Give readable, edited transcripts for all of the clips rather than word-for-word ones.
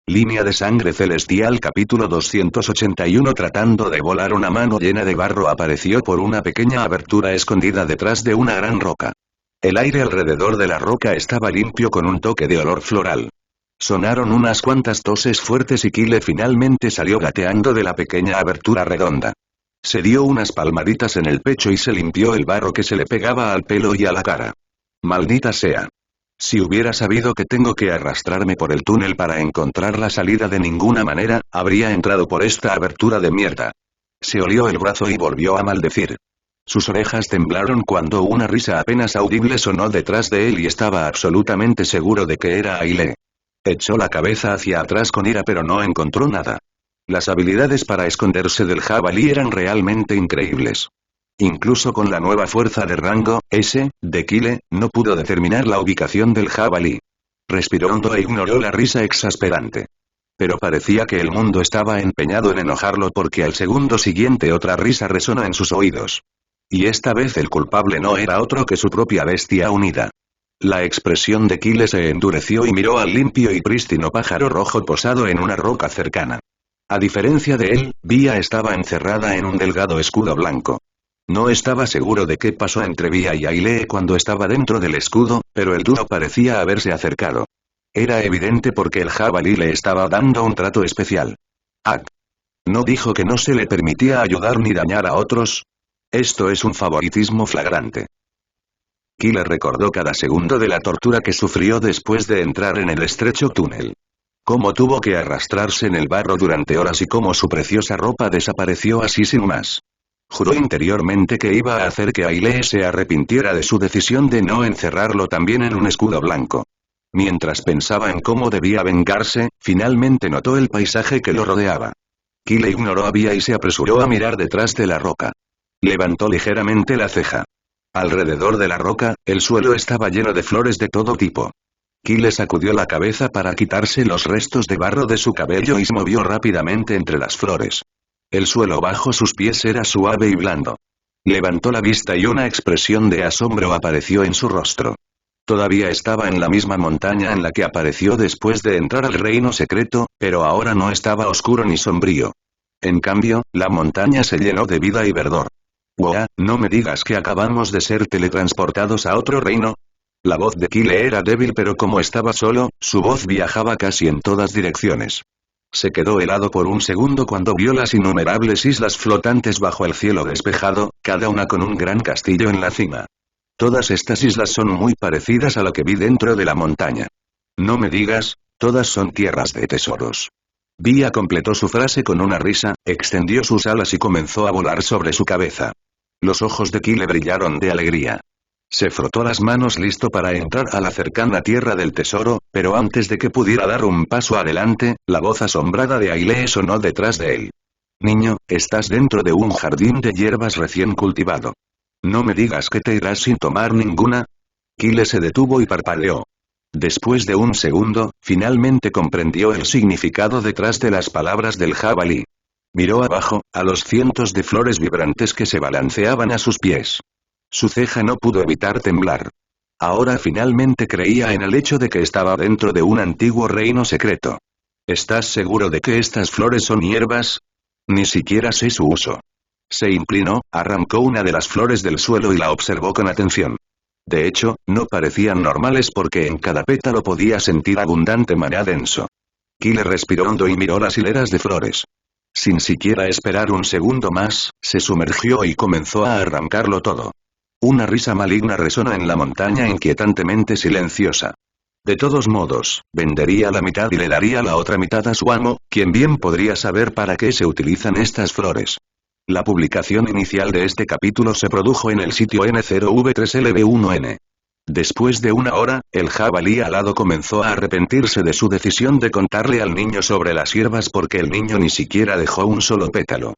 Línea de sangre celestial capítulo 281. Tratando de volar, una mano llena de barro apareció por una pequeña abertura escondida detrás de una gran roca. El aire alrededor de la roca estaba limpio con un toque de olor floral. Sonaron unas cuantas toses fuertes y Kyle finalmente salió gateando de la pequeña abertura redonda. Se dio unas palmaditas en el pecho y se limpió el barro que se le pegaba al pelo y a la cara. Maldita sea. Si hubiera sabido que tengo que arrastrarme por el túnel para encontrar la salida de ninguna manera, habría entrado por esta abertura de mierda. Se olió el brazo y volvió a maldecir. Sus orejas temblaron cuando una risa apenas audible sonó detrás de él y estaba absolutamente seguro de que era Aile. Echó la cabeza hacia atrás con ira pero no encontró nada. Las habilidades para esconderse del jabalí eran realmente increíbles. Incluso con la nueva fuerza de rango S de Kyle, no pudo determinar la ubicación del jabalí. Respiró hondo e ignoró la risa exasperante. Pero parecía que el mundo estaba empeñado en enojarlo porque al segundo siguiente otra risa resonó en sus oídos. Y esta vez el culpable no era otro que su propia bestia unida. La expresión de Kyle se endureció y miró al limpio y prístino pájaro rojo posado en una roca cercana. A diferencia de él, Vía estaba encerrada en un delgado escudo blanco. No estaba seguro de qué pasó entre Vía y Aile cuando estaba dentro del escudo, pero el dúo parecía haberse acercado. Era evidente porque el jabalí le estaba dando un trato especial. ¿Ah? ¿No dijo que no se le permitía ayudar ni dañar a otros? Esto es un favoritismo flagrante. Kyle recordó cada segundo de la tortura que sufrió después de entrar en el estrecho túnel. Cómo tuvo que arrastrarse en el barro durante horas y cómo su preciosa ropa desapareció así sin más. Juró interiormente que iba a hacer que Aile se arrepintiera de su decisión de no encerrarlo también en un escudo blanco. Mientras pensaba en cómo debía vengarse, finalmente notó el paisaje que lo rodeaba. Kyle ignoró a Vía y se apresuró a mirar detrás de la roca. Levantó ligeramente la ceja. Alrededor de la roca, el suelo estaba lleno de flores de todo tipo. Kyle sacudió la cabeza para quitarse los restos de barro de su cabello y se movió rápidamente entre las flores. El suelo bajo sus pies era suave y blando. Levantó la vista y una expresión de asombro apareció en su rostro. Todavía estaba en la misma montaña en la que apareció después de entrar al reino secreto, pero ahora no estaba oscuro ni sombrío. En cambio, la montaña se llenó de vida y verdor. «Wow, no me digas que acabamos de ser teletransportados a otro reino». La voz de Kyle era débil pero como estaba solo, su voz viajaba casi en todas direcciones. Se quedó helado por un segundo cuando vio las innumerables islas flotantes bajo el cielo despejado, cada una con un gran castillo en la cima. Todas estas islas son muy parecidas a lo que vi dentro de la montaña. No me digas, todas son tierras de tesoros. Vía completó su frase con una risa, extendió sus alas y comenzó a volar sobre su cabeza. Los ojos de Kyle brillaron de alegría. Se frotó las manos listo para entrar a la cercana tierra del tesoro, pero antes de que pudiera dar un paso adelante, la voz asombrada de Aile sonó detrás de él. «Niño, estás dentro de un jardín de hierbas recién cultivado. ¿No me digas que te irás sin tomar ninguna?» Kyle se detuvo y parpadeó. Después de un segundo, finalmente comprendió el significado detrás de las palabras del jabalí. Miró abajo, a los cientos de flores vibrantes que se balanceaban a sus pies. Su ceja no pudo evitar temblar. Ahora finalmente creía en el hecho de que estaba dentro de un antiguo reino secreto. ¿Estás seguro de que estas flores son hierbas? Ni siquiera sé su uso. Se inclinó, arrancó una de las flores del suelo y la observó con atención. De hecho, no parecían normales porque en cada pétalo podía sentir abundante maná denso. Kyle respiró hondo y miró las hileras de flores. Sin siquiera esperar un segundo más, se sumergió y comenzó a arrancarlo todo. Una risa maligna resonó en la montaña inquietantemente silenciosa. De todos modos, vendería la mitad y le daría la otra mitad a su amo, quien bien podría saber para qué se utilizan estas flores. La publicación inicial de este capítulo se produjo en el sitio N0V3LB1N. Después de una hora, el jabalí alado comenzó a arrepentirse de su decisión de contarle al niño sobre las hierbas porque el niño ni siquiera dejó un solo pétalo.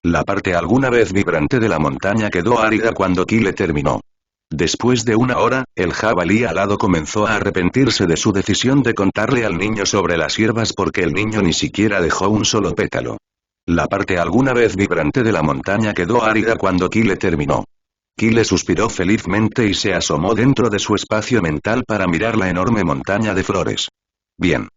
La parte alguna vez vibrante de la montaña quedó árida cuando Kyle terminó. Después de una hora, el jabalí alado comenzó a arrepentirse de su decisión de contarle al niño sobre las hierbas porque el niño ni siquiera dejó un solo pétalo. La parte alguna vez vibrante de la montaña quedó árida cuando Kyle terminó. Kyle suspiró felizmente y se asomó dentro de su espacio mental para mirar la enorme montaña de flores. Bien.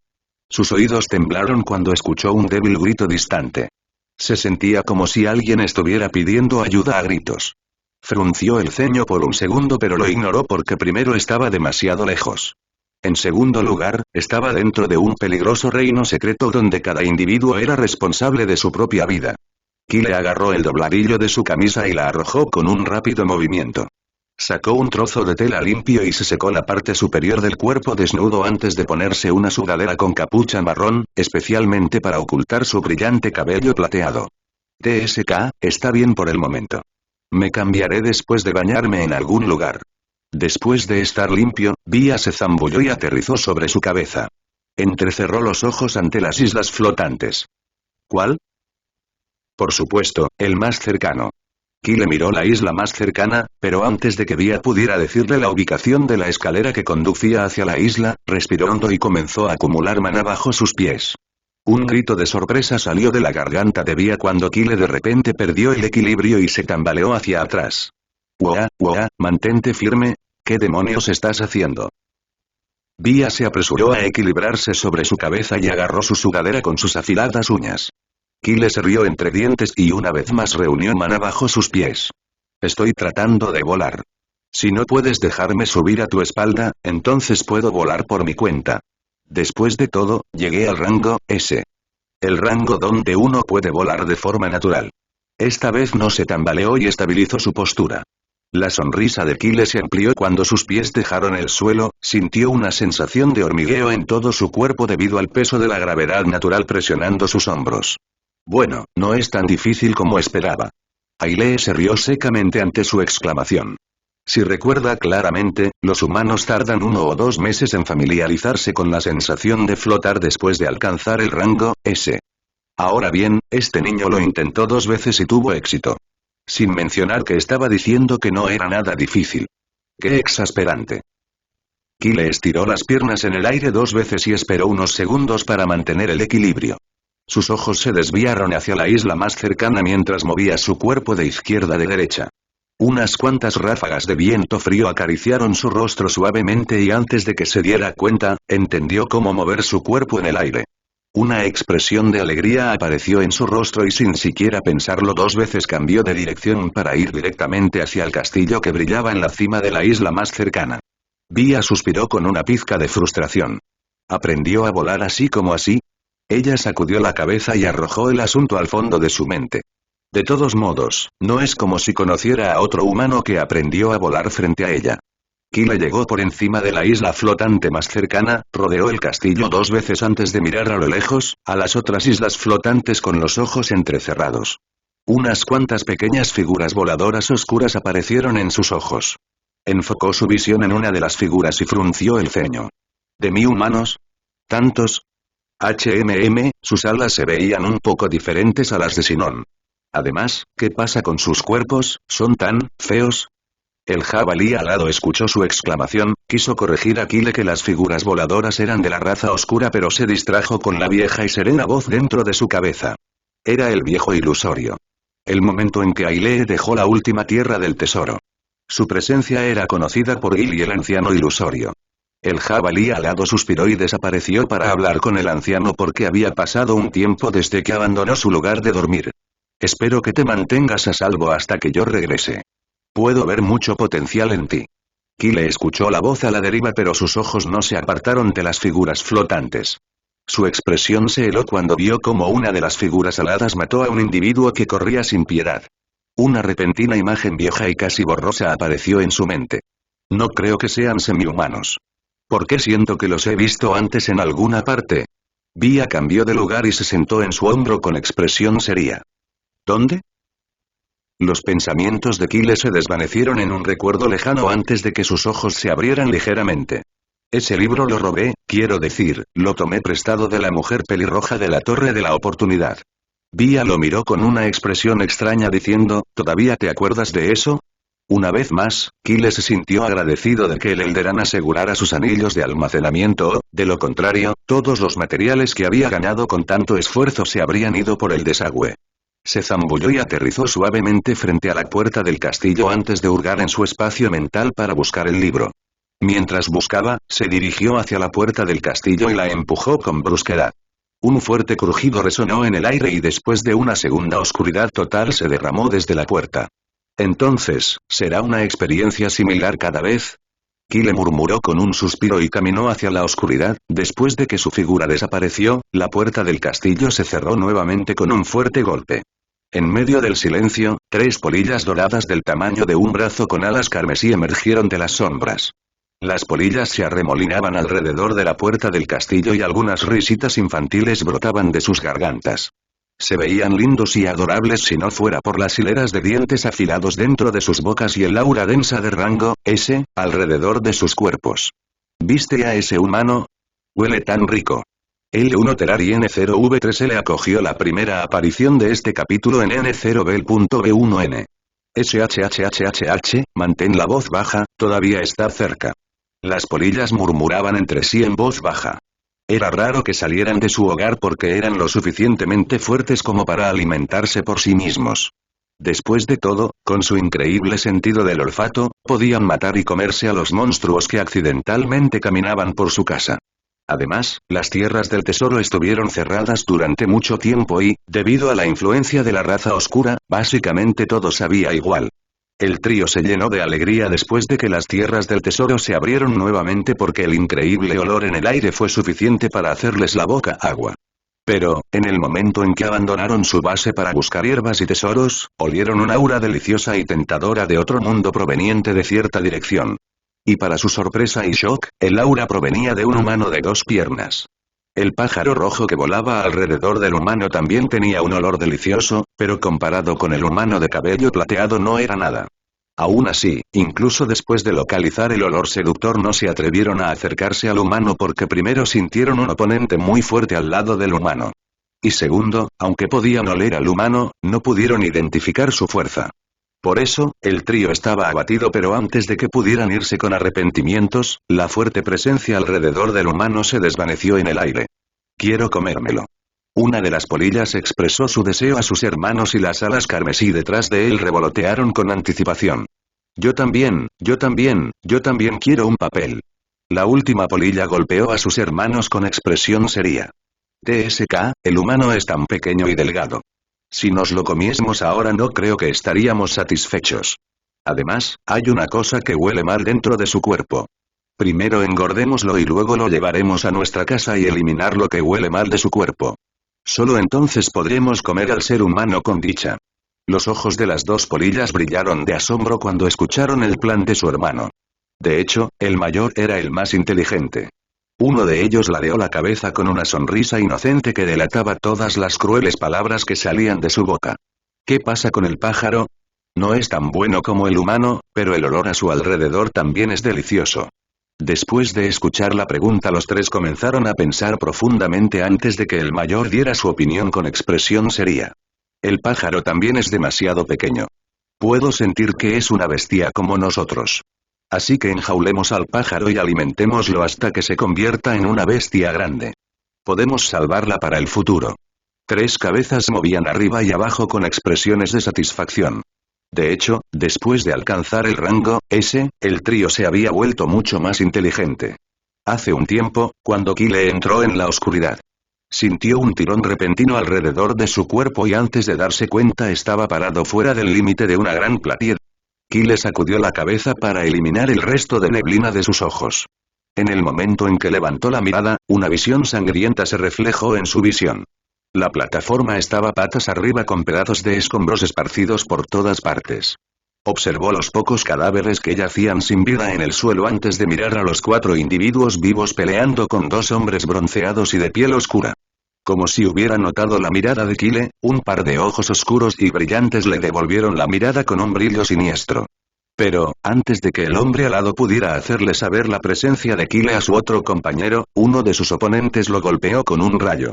Sus oídos temblaron cuando escuchó un débil grito distante. Se sentía como si alguien estuviera pidiendo ayuda a gritos. Frunció el ceño por un segundo pero lo ignoró porque primero estaba demasiado lejos. En segundo lugar, estaba dentro de un peligroso reino secreto donde cada individuo era responsable de su propia vida. Kyle agarró el dobladillo de su camisa y la arrojó con un rápido movimiento. Sacó un trozo de tela limpio y se secó la parte superior del cuerpo desnudo antes de ponerse una sudadera con capucha marrón, especialmente para ocultar su brillante cabello plateado. TSK, está bien por el momento. Me cambiaré después de bañarme en algún lugar. Después de estar limpio, Bia se zambulló y aterrizó sobre su cabeza. Entrecerró los ojos ante las islas flotantes. ¿Cuál? Por supuesto, el más cercano. Kyle miró la isla más cercana, pero antes de que Bia pudiera decirle la ubicación de la escalera que conducía hacia la isla, respiró hondo y comenzó a acumular maná bajo sus pies. Un grito de sorpresa salió de la garganta de Bia cuando Kyle de repente perdió el equilibrio y se tambaleó hacia atrás. ¡Uah, mantente firme! ¿Qué demonios estás haciendo? Bia se apresuró a equilibrarse sobre su cabeza y agarró su sudadera con sus afiladas uñas. Kyle se rió entre dientes y una vez más reunió maná bajo sus pies. Estoy tratando de volar. Si no puedes dejarme subir a tu espalda, entonces puedo volar por mi cuenta. Después de todo, llegué al rango S. El rango donde uno puede volar de forma natural. Esta vez no se tambaleó y estabilizó su postura. La sonrisa de Kyle se amplió cuando sus pies dejaron el suelo, sintió una sensación de hormigueo en todo su cuerpo debido al peso de la gravedad natural presionando sus hombros. Bueno, no es tan difícil como esperaba. Ailee se rió secamente ante su exclamación. Si recuerda claramente, los humanos tardan 1 o 2 meses en familiarizarse con la sensación de flotar después de alcanzar el rango S. Ahora bien, este niño lo intentó 2 veces y tuvo éxito. Sin mencionar que estaba diciendo que no era nada difícil. ¡Qué exasperante! Kyle estiró las piernas en el aire 2 veces y esperó unos segundos para mantener el equilibrio. Sus ojos se desviaron hacia la isla más cercana mientras movía su cuerpo de izquierda a derecha. Unas cuantas ráfagas de viento frío acariciaron su rostro suavemente y antes de que se diera cuenta, entendió cómo mover su cuerpo en el aire. Una expresión de alegría apareció en su rostro y sin siquiera pensarlo 2 veces cambió de dirección para ir directamente hacia el castillo que brillaba en la cima de la isla más cercana. Bia suspiró con una pizca de frustración. ¿Aprendió a volar así como así? Ella sacudió la cabeza y arrojó el asunto al fondo de su mente. De todos modos, no es como si conociera a otro humano que aprendió a volar frente a ella. Kyle llegó por encima de la isla flotante más cercana, rodeó el castillo 2 veces antes de mirar a lo lejos, a las otras islas flotantes con los ojos entrecerrados. Unas cuantas pequeñas figuras voladoras oscuras aparecieron en sus ojos. Enfocó su visión en una de las figuras y frunció el ceño. ¿De mí humanos? ¿Tantos? Sus alas se veían un poco diferentes a las de Sinon. Además, ¿qué pasa con sus cuerpos? ¿Son tan feos? El jabalí alado escuchó su exclamación, quiso corregir a Kyle que las figuras voladoras eran de la raza oscura pero se distrajo con la vieja y serena voz dentro de su cabeza. Era el viejo ilusorio. El momento en que Ailee dejó la última tierra del tesoro. Su presencia era conocida por Gil y el anciano ilusorio. El jabalí alado suspiró y desapareció para hablar con el anciano porque había pasado un tiempo desde que abandonó su lugar de dormir. Espero que te mantengas a salvo hasta que yo regrese. Puedo ver mucho potencial en ti. Kyle escuchó la voz a la deriva pero sus ojos no se apartaron de las figuras flotantes. Su expresión se heló cuando vio cómo una de las figuras aladas mató a un individuo que corría sin piedad. Una repentina imagen vieja y casi borrosa apareció en su mente. No creo que sean semihumanos. ¿Por qué siento que los he visto antes en alguna parte? Bia cambió de lugar y se sentó en su hombro con expresión seria. ¿Dónde? Los pensamientos de Kyle se desvanecieron en un recuerdo lejano antes de que sus ojos se abrieran ligeramente. Ese libro lo robé, quiero decir, lo tomé prestado de la mujer pelirroja de la Torre de la Oportunidad. Bia lo miró con una expresión extraña diciendo, ¿todavía te acuerdas de eso? Una vez más, Kyle se sintió agradecido de que el Elderan asegurara sus anillos de almacenamiento o, de lo contrario, todos los materiales que había ganado con tanto esfuerzo se habrían ido por el desagüe. Se zambulló y aterrizó suavemente frente a la puerta del castillo antes de hurgar en su espacio mental para buscar el libro. Mientras buscaba, se dirigió hacia la puerta del castillo y la empujó con brusquedad. Un fuerte crujido resonó en el aire y después de una segunda oscuridad total se derramó desde la puerta. Entonces, ¿será una experiencia similar cada vez? Kyle murmuró con un suspiro y caminó hacia la oscuridad. Después de que su figura desapareció, la puerta del castillo se cerró nuevamente con un fuerte golpe. En medio del silencio, 3 polillas doradas del tamaño de un brazo con alas carmesí emergieron de las sombras. Las polillas se arremolinaban alrededor de la puerta del castillo y algunas risitas infantiles brotaban de sus gargantas. Se veían lindos y adorables si no fuera por las hileras de dientes afilados dentro de sus bocas y el aura densa de rango S alrededor de sus cuerpos. ¿Viste a ese humano? Huele tan rico. L1 Terari N0V3L acogió la primera aparición de este capítulo en N0B.B1N. SHHHH, mantén la voz baja, todavía está cerca. Las polillas murmuraban entre sí en voz baja. Era raro que salieran de su hogar porque eran lo suficientemente fuertes como para alimentarse por sí mismos. Después de todo, con su increíble sentido del olfato, podían matar y comerse a los monstruos que accidentalmente caminaban por su casa. Además, las tierras del tesoro estuvieron cerradas durante mucho tiempo y, debido a la influencia de la raza oscura, básicamente todo sabía igual. El trío se llenó de alegría después de que las tierras del tesoro se abrieron nuevamente porque el increíble olor en el aire fue suficiente para hacerles la boca agua. Pero, en el momento en que abandonaron su base para buscar hierbas y tesoros, olieron un aura deliciosa y tentadora de otro mundo proveniente de cierta dirección. Y para su sorpresa y shock, el aura provenía de un humano de 2 piernas. El pájaro rojo que volaba alrededor del humano también tenía un olor delicioso, pero comparado con el humano de cabello plateado no era nada. Aún así, incluso después de localizar el olor seductor no se atrevieron a acercarse al humano porque primero sintieron un oponente muy fuerte al lado del humano. Y segundo, aunque podían oler al humano, no pudieron identificar su fuerza. Por eso, el trío estaba abatido pero antes de que pudieran irse con arrepentimientos, la fuerte presencia alrededor del humano se desvaneció en el aire. Quiero comérmelo. Una de las polillas expresó su deseo a sus hermanos y las alas carmesí detrás de él revolotearon con anticipación. Yo también quiero un papel. La última polilla golpeó a sus hermanos con expresión seria. TSK, el humano es tan pequeño y delgado. Si nos lo comiésemos ahora no creo que estaríamos satisfechos. Además, hay una cosa que huele mal dentro de su cuerpo. Primero engordémoslo y luego lo llevaremos a nuestra casa y eliminar lo que huele mal de su cuerpo. Solo entonces podremos comer al ser humano con dicha. Los ojos de las 2 polillas brillaron de asombro cuando escucharon el plan de su hermano. De hecho, el mayor era el más inteligente. Uno de ellos ladeó la cabeza con una sonrisa inocente que delataba todas las crueles palabras que salían de su boca. ¿Qué pasa con el pájaro? No es tan bueno como el humano, pero el olor a su alrededor también es delicioso. Después de escuchar la pregunta los 3 comenzaron a pensar profundamente antes de que el mayor diera su opinión con expresión seria. El pájaro también es demasiado pequeño. Puedo sentir que es una bestia como nosotros. Así que enjaulemos al pájaro y alimentémoslo hasta que se convierta en una bestia grande. Podemos salvarla para el futuro. 3 cabezas movían arriba y abajo con expresiones de satisfacción. De hecho, después de alcanzar el rango S, el trío se había vuelto mucho más inteligente. Hace un tiempo, cuando Kyle entró en la oscuridad, sintió un tirón repentino alrededor de su cuerpo y antes de darse cuenta estaba parado fuera del límite de una gran platier. Kyle sacudió la cabeza para eliminar el resto de neblina de sus ojos. En el momento en que levantó la mirada, una visión sangrienta se reflejó en su visión. La plataforma estaba patas arriba con pedazos de escombros esparcidos por todas partes. Observó los pocos cadáveres que yacían sin vida en el suelo antes de mirar a los 4 individuos vivos peleando con 2 hombres bronceados y de piel oscura. Como si hubiera notado la mirada de Kyle, un par de ojos oscuros y brillantes le devolvieron la mirada con un brillo siniestro. Pero, antes de que el hombre alado pudiera hacerle saber la presencia de Kyle a su otro compañero, uno de sus oponentes lo golpeó con un rayo.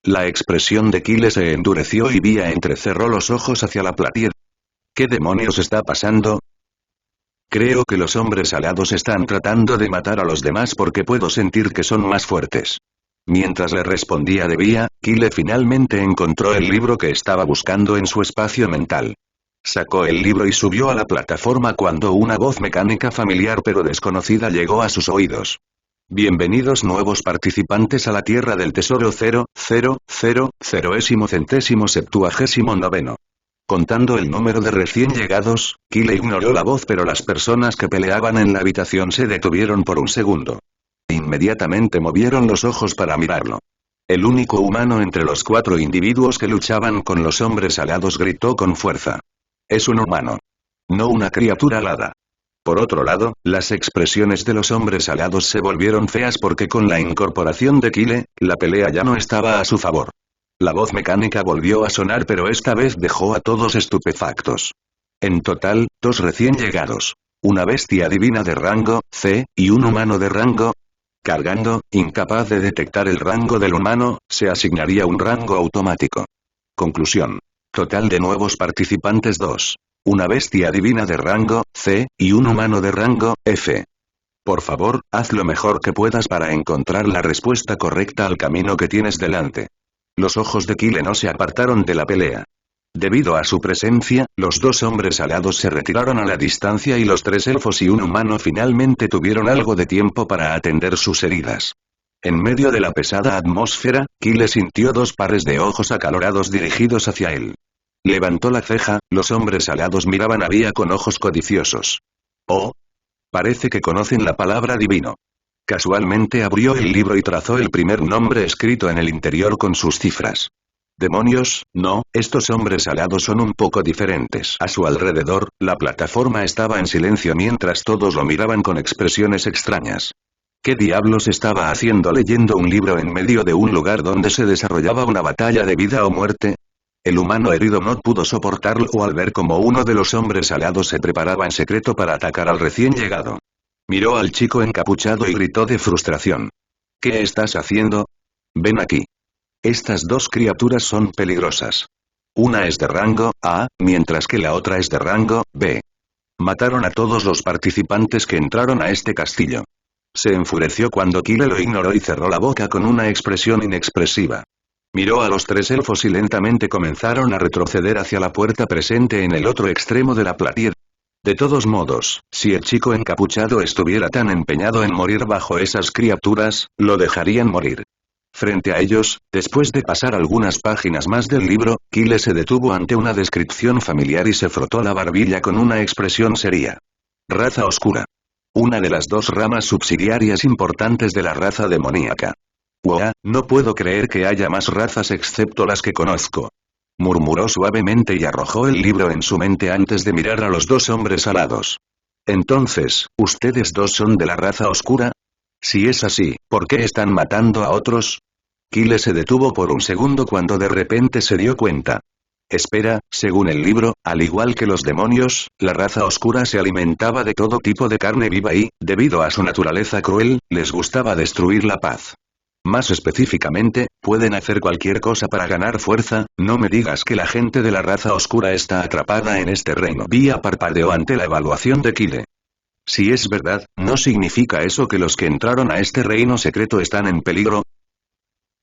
La expresión de Kyle se endureció y Vía entrecerró los ojos hacia la platier. ¿Qué demonios está pasando? Creo que los hombres alados están tratando de matar a los demás porque puedo sentir que son más fuertes. Mientras le respondía de Vía, Kyle finalmente encontró el libro que estaba buscando en su espacio mental. Sacó el libro y subió a la plataforma cuando una voz mecánica familiar pero desconocida llegó a sus oídos. Bienvenidos nuevos participantes a la Tierra del Tesoro 00007079. Contando el número de recién llegados, Kyle ignoró la voz pero las personas que peleaban en la habitación se detuvieron por un segundo. Inmediatamente movieron los ojos para mirarlo. El único humano entre los 4 individuos que luchaban con los hombres alados gritó con fuerza. Es un humano. No una criatura alada. Por otro lado, las expresiones de los hombres alados se volvieron feas porque con la incorporación de Kyle, la pelea ya no estaba a su favor. La voz mecánica volvió a sonar pero esta vez dejó a todos estupefactos. En total, 2 recién llegados. Una bestia divina de rango C, y un humano de rango. Cargando, incapaz de detectar el rango del humano, se asignaría un rango automático. Conclusión. Total de nuevos participantes 2. Una bestia divina de rango C, y un humano de rango F. Por favor, haz lo mejor que puedas para encontrar la respuesta correcta al camino que tienes delante. Los ojos de Kyle no se apartaron de la pelea. Debido a su presencia, los 2 hombres alados se retiraron a la distancia y los 3 elfos y un humano finalmente tuvieron algo de tiempo para atender sus heridas. En medio de la pesada atmósfera, Kyle sintió 2 pares de ojos acalorados dirigidos hacia él. Levantó la ceja, los hombres alados miraban a Vía con ojos codiciosos. Oh. Parece que conocen la palabra divino. Casualmente abrió el libro y trazó el primer nombre escrito en el interior con sus cifras. Demonios, no, estos hombres alados son un poco diferentes. A su alrededor, la plataforma estaba en silencio mientras todos lo miraban con expresiones extrañas. ¿Qué diablos estaba haciendo leyendo un libro en medio de un lugar donde se desarrollaba una batalla de vida o muerte? El humano herido no pudo soportarlo al ver como uno de los hombres alados se preparaba en secreto para atacar al recién llegado. Miró al chico encapuchado y gritó de frustración. ¿Qué estás haciendo? Ven aquí. Estas 2 criaturas son peligrosas. Una es de rango A, mientras que la otra es de rango B. Mataron a todos los participantes que entraron a este castillo. Se enfureció cuando Kyle lo ignoró y cerró la boca con una expresión inexpresiva. Miró a los 3 elfos y lentamente comenzaron a retroceder hacia la puerta presente en el otro extremo de la platier. De todos modos, si el chico encapuchado estuviera tan empeñado en morir bajo esas criaturas, lo dejarían morir. Frente a ellos, después de pasar algunas páginas más del libro, Kyle se detuvo ante una descripción familiar y se frotó la barbilla con una expresión seria. Raza oscura. Una de las 2 ramas subsidiarias importantes de la raza demoníaca. Wow, no puedo creer que haya más razas excepto las que conozco. Murmuró suavemente y arrojó el libro en su mente antes de mirar a los 2 hombres alados. Entonces, ¿ustedes 2 son de la raza oscura? Si es así, ¿por qué están matando a otros? Kyle se detuvo por un segundo cuando de repente se dio cuenta. Espera, según el libro, al igual que los demonios, la raza oscura se alimentaba de todo tipo de carne viva y, debido a su naturaleza cruel, les gustaba destruir la paz. Más específicamente, pueden hacer cualquier cosa para ganar fuerza, no me digas que la gente de la raza oscura está atrapada en este reino. Vía parpadeó ante la evaluación de Kyle. Si es verdad, ¿no significa eso que los que entraron a este reino secreto están en peligro?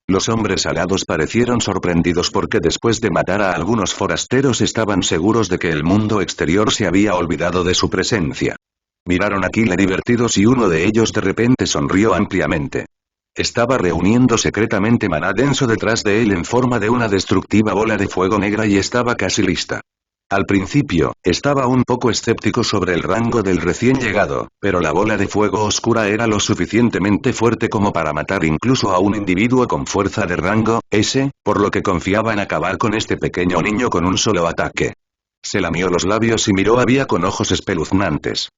Los hombres alados parecieron sorprendidos porque después de matar a algunos forasteros estaban seguros de que el mundo exterior se había olvidado de su presencia. Miraron a Kyle divertidos y uno de ellos de repente sonrió ampliamente. Estaba reuniendo secretamente maná denso detrás de él en forma de una destructiva bola de fuego negra y estaba casi lista. Al principio, estaba un poco escéptico sobre el rango del recién llegado, pero la bola de fuego oscura era lo suficientemente fuerte como para matar incluso a un individuo con fuerza de rango S, por lo que confiaba en acabar con este pequeño niño con un solo ataque. Se lamió los labios y miró a Vía con ojos espeluznantes.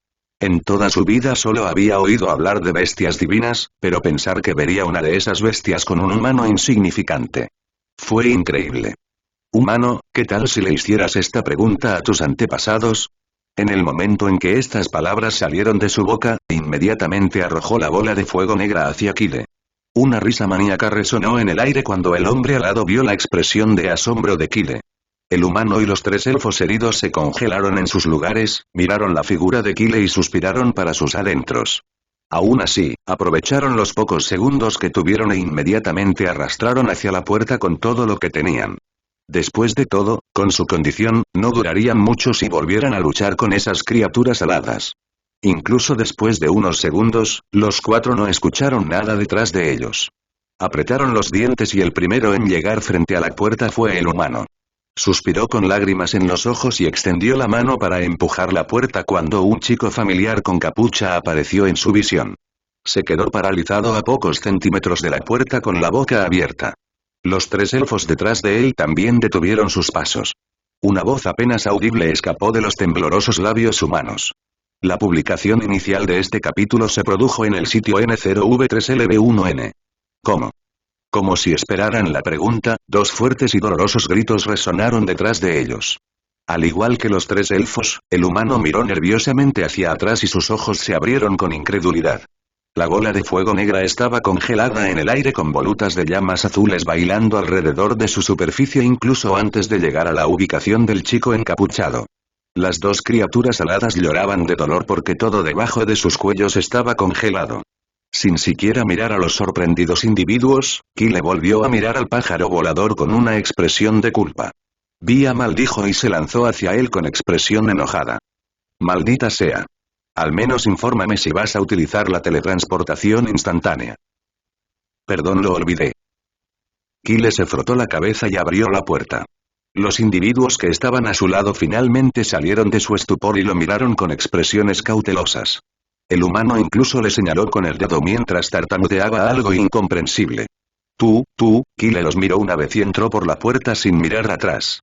En toda su vida solo había oído hablar de bestias divinas, pero pensar que vería una de esas bestias con un humano insignificante. Fue increíble. Humano, ¿qué tal si le hicieras esta pregunta a tus antepasados? En el momento en que estas palabras salieron de su boca, inmediatamente arrojó la bola de fuego negra hacia Kyle. Una risa maníaca resonó en el aire cuando el hombre alado vio la expresión de asombro de Kyle. El humano y los 3 elfos heridos se congelaron en sus lugares, miraron la figura de Kyle y suspiraron para sus adentros. Aún así, aprovecharon los pocos segundos que tuvieron e inmediatamente arrastraron hacia la puerta con todo lo que tenían. Después de todo, con su condición, no durarían mucho si volvieran a luchar con esas criaturas aladas. Incluso después de unos segundos, los cuatro no escucharon nada detrás de ellos. Apretaron los dientes y el primero en llegar frente a la puerta fue el humano. Suspiró con lágrimas en los ojos y extendió la mano para empujar la puerta cuando un chico familiar con capucha apareció en su visión. Se quedó paralizado a pocos centímetros de la puerta con la boca abierta. Los tres elfos detrás de él también detuvieron sus pasos. Una voz apenas audible escapó de los temblorosos labios humanos. La publicación inicial de este capítulo se produjo en el sitio N0V3LB1N. ¿Cómo? Como si esperaran la pregunta, dos fuertes y dolorosos gritos resonaron detrás de ellos. Al igual que los tres elfos, el humano miró nerviosamente hacia atrás y sus ojos se abrieron con incredulidad. La bola de fuego negra estaba congelada en el aire con volutas de llamas azules bailando alrededor de su superficie incluso antes de llegar a la ubicación del chico encapuchado. Las dos criaturas aladas lloraban de dolor porque todo debajo de sus cuellos estaba congelado. Sin siquiera mirar a los sorprendidos individuos, Kyle volvió a mirar al pájaro volador con una expresión de culpa. Vía maldijo y se lanzó hacia él con expresión enojada. Maldita sea. Al menos infórmame si vas a utilizar la teletransportación instantánea. Perdón, lo olvidé. Kyle se frotó la cabeza y abrió la puerta. Los individuos que estaban a su lado finalmente salieron de su estupor y lo miraron con expresiones cautelosas. El humano incluso le señaló con el dedo mientras tartamudeaba algo incomprensible. Kyle los miró una vez y entró por la puerta sin mirar atrás.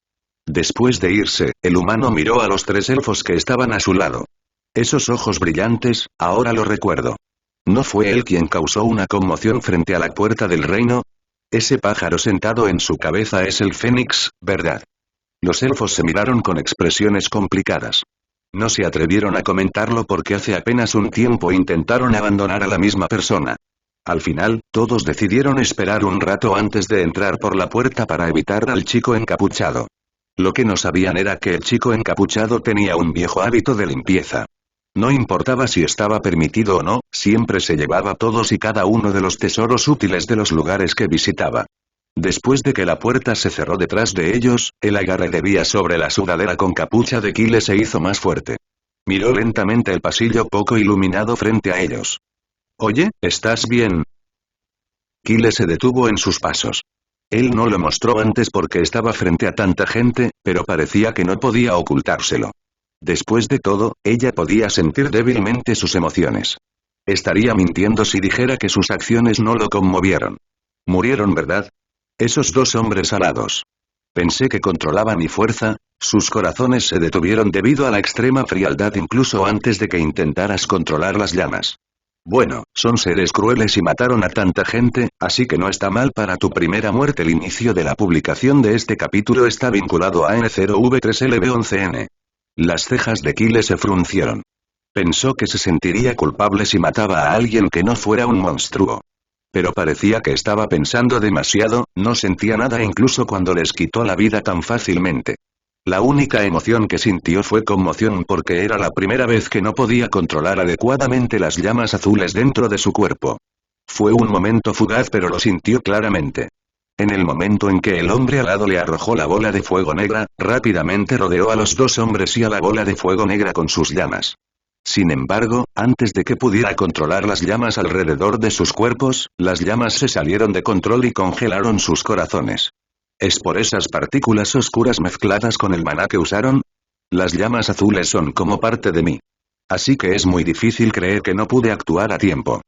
Después de irse, el humano miró a los tres elfos que estaban a su lado. Esos ojos brillantes, ahora lo recuerdo. ¿No fue él quien causó una conmoción frente a la puerta del reino? Ese pájaro sentado en su cabeza es el Fénix, ¿verdad? Los elfos se miraron con expresiones complicadas. No se atrevieron a comentarlo porque hace apenas un tiempo intentaron abandonar a la misma persona. Al final, todos decidieron esperar un rato antes de entrar por la puerta para evitar al chico encapuchado. Lo que no sabían era que el chico encapuchado tenía un viejo hábito de limpieza. No importaba si estaba permitido o no, siempre se llevaba todos y cada uno de los tesoros útiles de los lugares que visitaba. Después de que la puerta se cerró detrás de ellos, el agarre de Vía sobre la sudadera con capucha de Kyle se hizo más fuerte. Miró lentamente el pasillo poco iluminado frente a ellos. Oye, ¿estás bien? Kyle se detuvo en sus pasos. Él no lo mostró antes porque estaba frente a tanta gente, pero parecía que no podía ocultárselo. Después de todo, ella podía sentir débilmente sus emociones. Estaría mintiendo si dijera que sus acciones no lo conmovieron. Murieron, ¿verdad? Esos dos hombres alados. Pensé que controlaban mi fuerza, sus corazones se detuvieron debido a la extrema frialdad incluso antes de que intentaras controlar las llamas. Bueno, son seres crueles y mataron a tanta gente, así que no está mal para tu primera muerte. El inicio de la publicación de este capítulo está vinculado a N0V3LB11N. Las cejas de Kyle se fruncieron. Pensó que se sentiría culpable si mataba a alguien que no fuera un monstruo. Pero parecía que estaba pensando demasiado, no sentía nada incluso cuando les quitó la vida tan fácilmente. La única emoción que sintió fue conmoción porque era la primera vez que no podía controlar adecuadamente las llamas azules dentro de su cuerpo. Fue un momento fugaz pero lo sintió claramente. En el momento en que el hombre alado le arrojó la bola de fuego negra, rápidamente rodeó a los dos hombres y a la bola de fuego negra con sus llamas. Sin embargo, antes de que pudiera controlar las llamas alrededor de sus cuerpos, las llamas se salieron de control y congelaron sus corazones. ¿Es por esas partículas oscuras mezcladas con el maná que usaron? Las llamas azules son como parte de mí. Así que es muy difícil creer que no pude actuar a tiempo.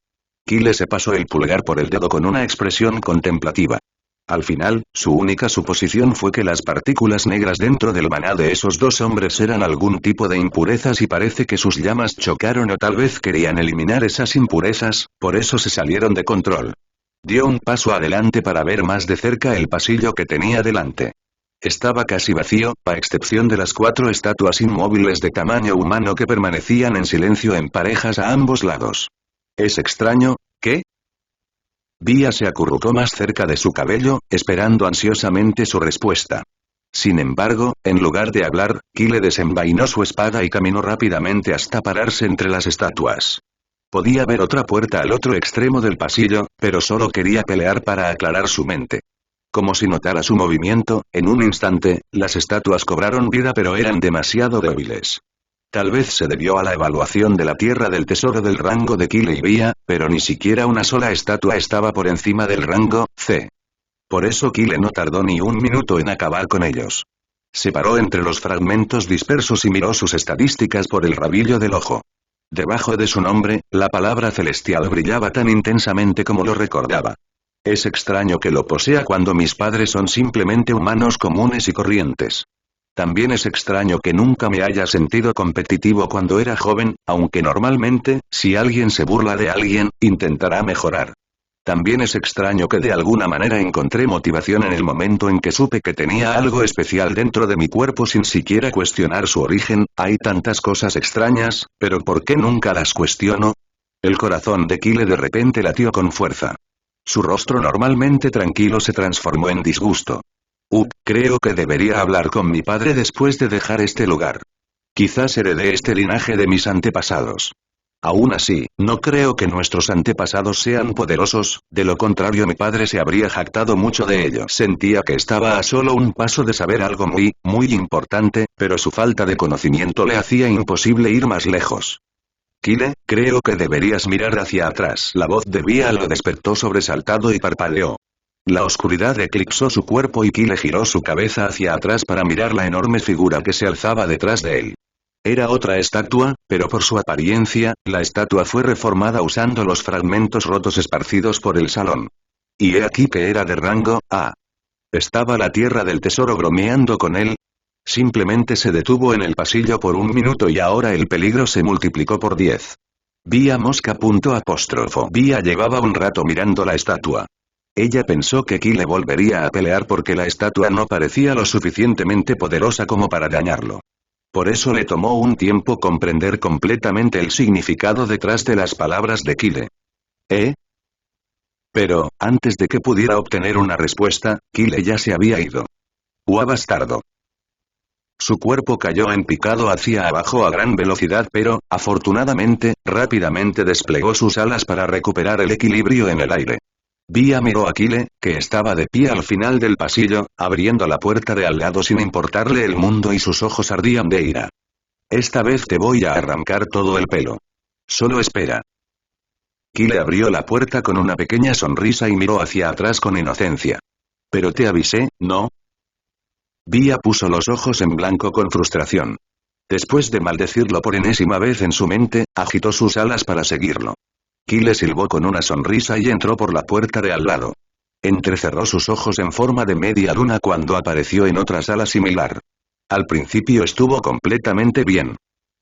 Kyle se pasó el pulgar por el dedo con una expresión contemplativa. Al final, su única suposición fue que las partículas negras dentro del maná de esos dos hombres eran algún tipo de impurezas y parece que sus llamas chocaron o tal vez querían eliminar esas impurezas, por eso se salieron de control. Dio un paso adelante para ver más de cerca el pasillo que tenía delante. Estaba casi vacío, a excepción de las 4 estatuas inmóviles de tamaño humano que permanecían en silencio en parejas a ambos lados. ¿Es extraño, qué? Vía se acurrucó más cerca de su cabello, esperando ansiosamente su respuesta. Sin embargo, en lugar de hablar, Kyle desenvainó su espada y caminó rápidamente hasta pararse entre las estatuas. Podía ver otra puerta al otro extremo del pasillo, pero solo quería pelear para aclarar su mente. Como si notara su movimiento, en un instante, las estatuas cobraron vida pero eran demasiado débiles. Tal vez se debió a la evaluación de la Tierra del Tesoro del rango de Kyle y Bia, pero ni siquiera una sola estatua estaba por encima del rango C. Por eso Kyle no tardó ni un minuto en acabar con ellos. Se paró entre los fragmentos dispersos y miró sus estadísticas por el rabillo del ojo. Debajo de su nombre, la palabra celestial brillaba tan intensamente como lo recordaba. Es extraño que lo posea cuando mis padres son simplemente humanos comunes y corrientes. También es extraño que nunca me haya sentido competitivo cuando era joven, aunque normalmente, si alguien se burla de alguien, intentará mejorar. También es extraño que de alguna manera encontré motivación en el momento en que supe que tenía algo especial dentro de mi cuerpo sin siquiera cuestionar su origen. Hay tantas cosas extrañas, pero ¿por qué nunca las cuestiono? El corazón de Kyle de repente latió con fuerza. Su rostro normalmente tranquilo se transformó en disgusto. Creo que debería hablar con mi padre después de dejar este lugar. Quizás heredé este linaje de mis antepasados. Aún así, no creo que nuestros antepasados sean poderosos, de lo contrario mi padre se habría jactado mucho de ello. Sentía que estaba a solo un paso de saber algo muy importante, pero su falta de conocimiento le hacía imposible ir más lejos. Kyle, creo que deberías mirar hacia atrás. La voz de Bia lo despertó sobresaltado y parpadeó. La oscuridad eclipsó su cuerpo y Kyle giró su cabeza hacia atrás para mirar la enorme figura que se alzaba detrás de él. Era otra estatua, pero por su apariencia, la estatua fue reformada usando los fragmentos rotos esparcidos por el salón. Y he aquí que era de rango A. ¿Estaba la Tierra del Tesoro bromeando con él? Simplemente se detuvo en el pasillo por un minuto y ahora el peligro se multiplicó por 10. Bia mosca. Bia llevaba un rato mirando la estatua. Ella pensó que Kyle volvería a pelear porque la estatua no parecía lo suficientemente poderosa como para dañarlo. Por eso le tomó un tiempo comprender completamente el significado detrás de las palabras de Kyle. Pero, antes de que pudiera obtener una respuesta, Kyle ya se había ido. ¡Bastardo! Su cuerpo cayó en picado hacia abajo a gran velocidad pero, afortunadamente, rápidamente desplegó sus alas para recuperar el equilibrio en el aire. Bia miró a Kyle, que estaba de pie al final del pasillo, abriendo la puerta de al lado sin importarle el mundo y sus ojos ardían de ira. Esta vez te voy a arrancar todo el pelo. Solo espera. Kyle abrió la puerta con una pequeña sonrisa y miró hacia atrás con inocencia. Pero te avisé, ¿no? Bia puso los ojos en blanco con frustración. Después de maldecirlo por enésima vez en su mente, agitó sus alas para seguirlo. Kyle silbó con una sonrisa y entró por la puerta de al lado. Entrecerró sus ojos en forma de media luna cuando apareció en otra sala similar. Al principio estuvo completamente bien.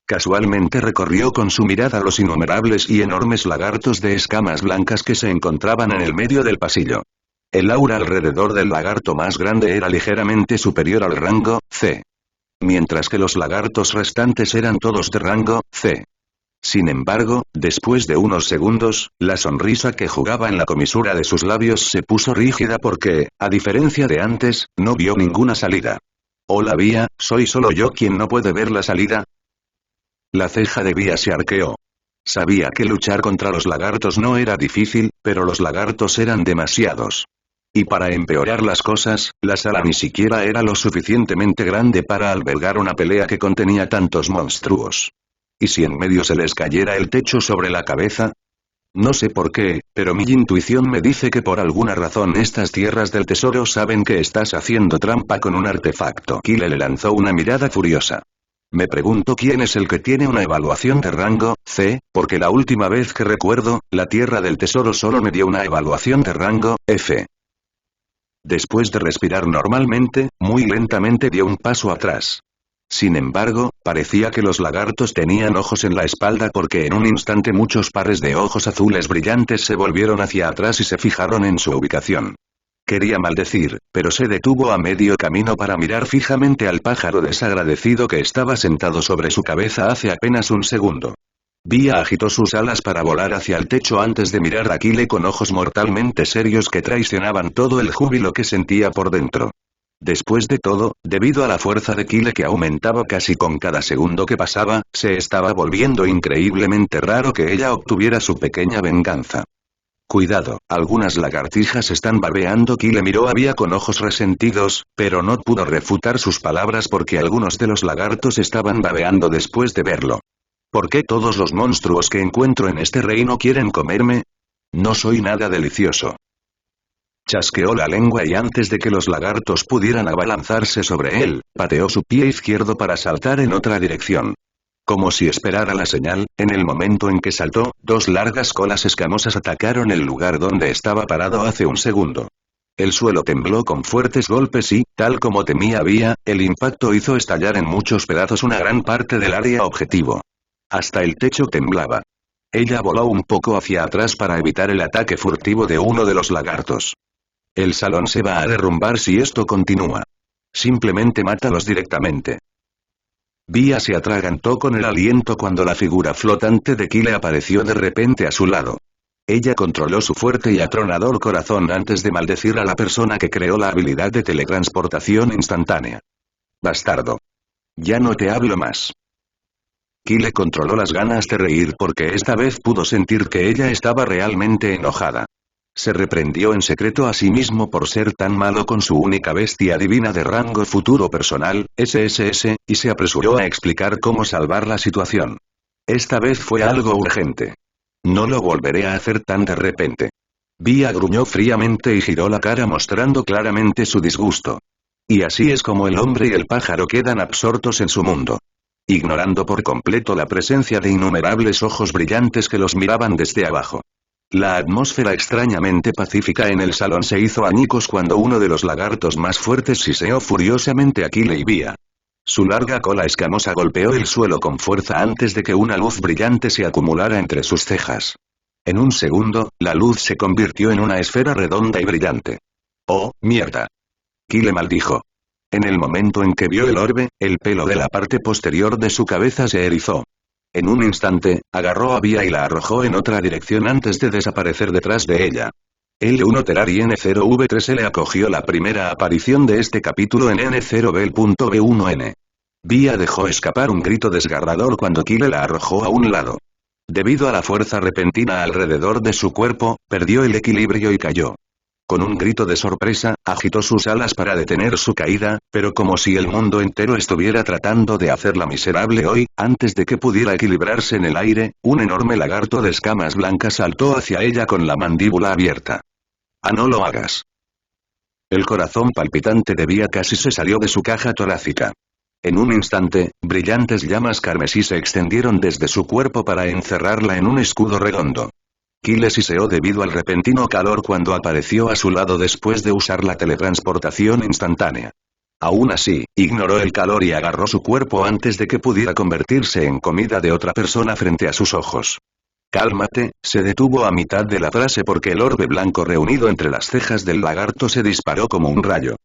Casualmente recorrió con su mirada los innumerables y enormes lagartos de escamas blancas que se encontraban en el medio del pasillo. El aura alrededor del lagarto más grande era ligeramente superior al rango C. Mientras que los lagartos restantes eran todos de rango C. Sin embargo, después de unos segundos, la sonrisa que jugaba en la comisura de sus labios se puso rígida porque, a diferencia de antes, no vio ninguna salida. Hola Bia, ¿soy solo yo quien no puede ver la salida? La ceja de Bia se arqueó. Sabía que luchar contra los lagartos no era difícil, pero los lagartos eran demasiados. Y para empeorar las cosas, la sala ni siquiera era lo suficientemente grande para albergar una pelea que contenía tantos monstruos. ¿Y si en medio se les cayera el techo sobre la cabeza? No sé por qué, pero mi intuición me dice que por alguna razón estas tierras del tesoro saben que estás haciendo trampa con un artefacto. Kyle le lanzó una mirada furiosa. Me pregunto quién es el que tiene una evaluación de rango C, porque la última vez que recuerdo, la tierra del tesoro solo me dio una evaluación de rango F. Después de respirar normalmente, muy lentamente dio un paso atrás. Sin embargo, parecía que los lagartos tenían ojos en la espalda porque en un instante muchos pares de ojos azules brillantes se volvieron hacia atrás y se fijaron en su ubicación. Quería maldecir, pero se detuvo a medio camino para mirar fijamente al pájaro desagradecido que estaba sentado sobre su cabeza hace apenas un segundo. Bia agitó sus alas para volar hacia el techo antes de mirar a Kyle con ojos mortalmente serios que traicionaban todo el júbilo que sentía por dentro. Después de todo, debido a la fuerza de Kyle que aumentaba casi con cada segundo que pasaba, se estaba volviendo increíblemente raro que ella obtuviera su pequeña venganza. Cuidado, algunas lagartijas están babeando. Kyle miró a Bia con ojos resentidos, pero no pudo refutar sus palabras porque algunos de los lagartos estaban babeando después de verlo. ¿Por qué todos los monstruos que encuentro en este reino quieren comerme? No soy nada delicioso. Chasqueó la lengua y antes de que los lagartos pudieran abalanzarse sobre él, pateó su pie izquierdo para saltar en otra dirección. Como si esperara la señal, en el momento en que saltó, dos largas colas escamosas atacaron el lugar donde estaba parado hace un segundo. El suelo tembló con fuertes golpes y, tal como temía Bia, el impacto hizo estallar en muchos pedazos una gran parte del área objetivo. Hasta el techo temblaba. Ella voló un poco hacia atrás para evitar el ataque furtivo de uno de los lagartos. El salón se va a derrumbar si esto continúa. Simplemente mátalos directamente. Bia se atragantó con el aliento cuando la figura flotante de Kyle apareció de repente a su lado. Ella controló su fuerte y atronador corazón antes de maldecir a la persona que creó la habilidad de teletransportación instantánea. Bastardo. Ya no te hablo más. Kyle controló las ganas de reír porque esta vez pudo sentir que ella estaba realmente enojada. Se reprendió en secreto a sí mismo por ser tan malo con su única bestia divina de rango futuro personal, SSS, y se apresuró a explicar cómo salvar la situación. Esta vez fue algo urgente. No lo volveré a hacer tan de repente. Bia gruñó fríamente y giró la cara mostrando claramente su disgusto. Y así es como el hombre y el pájaro quedan absortos en su mundo. Ignorando por completo la presencia de innumerables ojos brillantes que los miraban desde abajo. La atmósfera extrañamente pacífica en el salón se hizo añicos cuando uno de los lagartos más fuertes siseó furiosamente a Kyle y Bia. Su larga cola escamosa golpeó el suelo con fuerza antes de que una luz brillante se acumulara entre sus cejas. En un segundo, la luz se convirtió en una esfera redonda y brillante. ¡Oh, mierda! Kyle maldijo. En el momento en que vio el orbe, el pelo de la parte posterior de su cabeza se erizó. En un instante, agarró a Bia y la arrojó en otra dirección antes de desaparecer detrás de ella. L1 Terari N0V3L acogió la primera aparición de este capítulo en N0B.B1N. Bia dejó escapar un grito desgarrador cuando Kyle la arrojó a un lado. Debido a la fuerza repentina alrededor de su cuerpo, perdió el equilibrio y cayó. Con un grito de sorpresa, agitó sus alas para detener su caída, pero como si el mundo entero estuviera tratando de hacerla miserable hoy, antes de que pudiera equilibrarse en el aire, un enorme lagarto de escamas blancas saltó hacia ella con la mandíbula abierta. ¡Ah, no lo hagas! El corazón palpitante de Bia casi se salió de su caja torácica. En un instante, brillantes llamas carmesí se extendieron desde su cuerpo para encerrarla en un escudo redondo. Kyle siseó debido al repentino calor cuando apareció a su lado después de usar la teletransportación instantánea. Aún así, ignoró el calor y agarró su cuerpo antes de que pudiera convertirse en comida de otra persona frente a sus ojos. «Cálmate», se detuvo a mitad de la frase porque el orbe blanco reunido entre las cejas del lagarto se disparó como un rayo.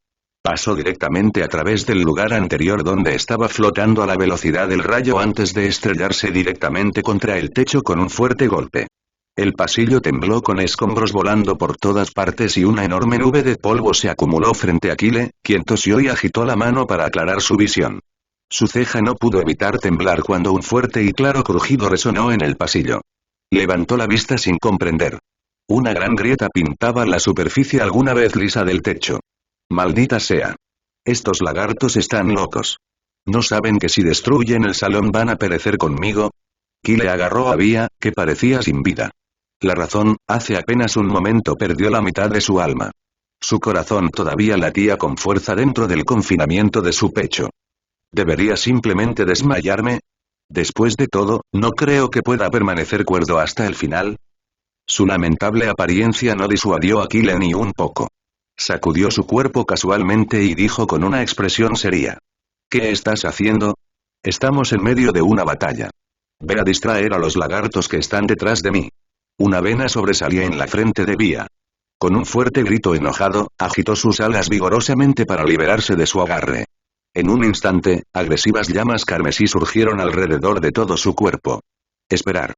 Pasó directamente a través del lugar anterior donde estaba flotando a la velocidad del rayo antes de estrellarse directamente contra el techo con un fuerte golpe. El pasillo tembló con escombros volando por todas partes y una enorme nube de polvo se acumuló frente a Kyle, quien tosió y agitó la mano para aclarar su visión. Su ceja no pudo evitar temblar cuando un fuerte y claro crujido resonó en el pasillo. Levantó la vista sin comprender. Una gran grieta pintaba la superficie alguna vez lisa del techo. Maldita sea. Estos lagartos están locos. ¿No saben que si destruyen el salón van a perecer conmigo? Kyle agarró a Bia, que parecía sin vida. La razón, hace apenas un momento perdió la mitad de su alma. Su corazón todavía latía con fuerza dentro del confinamiento de su pecho. ¿Debería simplemente desmayarme? Después de todo, no creo que pueda permanecer cuerdo hasta el final. Su lamentable apariencia no disuadió a Kyle ni un poco. Sacudió su cuerpo casualmente y dijo con una expresión seria. ¿Qué estás haciendo? Estamos en medio de una batalla. Ve a distraer a los lagartos que están detrás de mí. Una vena sobresalía en la frente de Bia. Con un fuerte grito enojado, agitó sus alas vigorosamente para liberarse de su agarre. En un instante, agresivas llamas carmesí surgieron alrededor de todo su cuerpo. Esperar.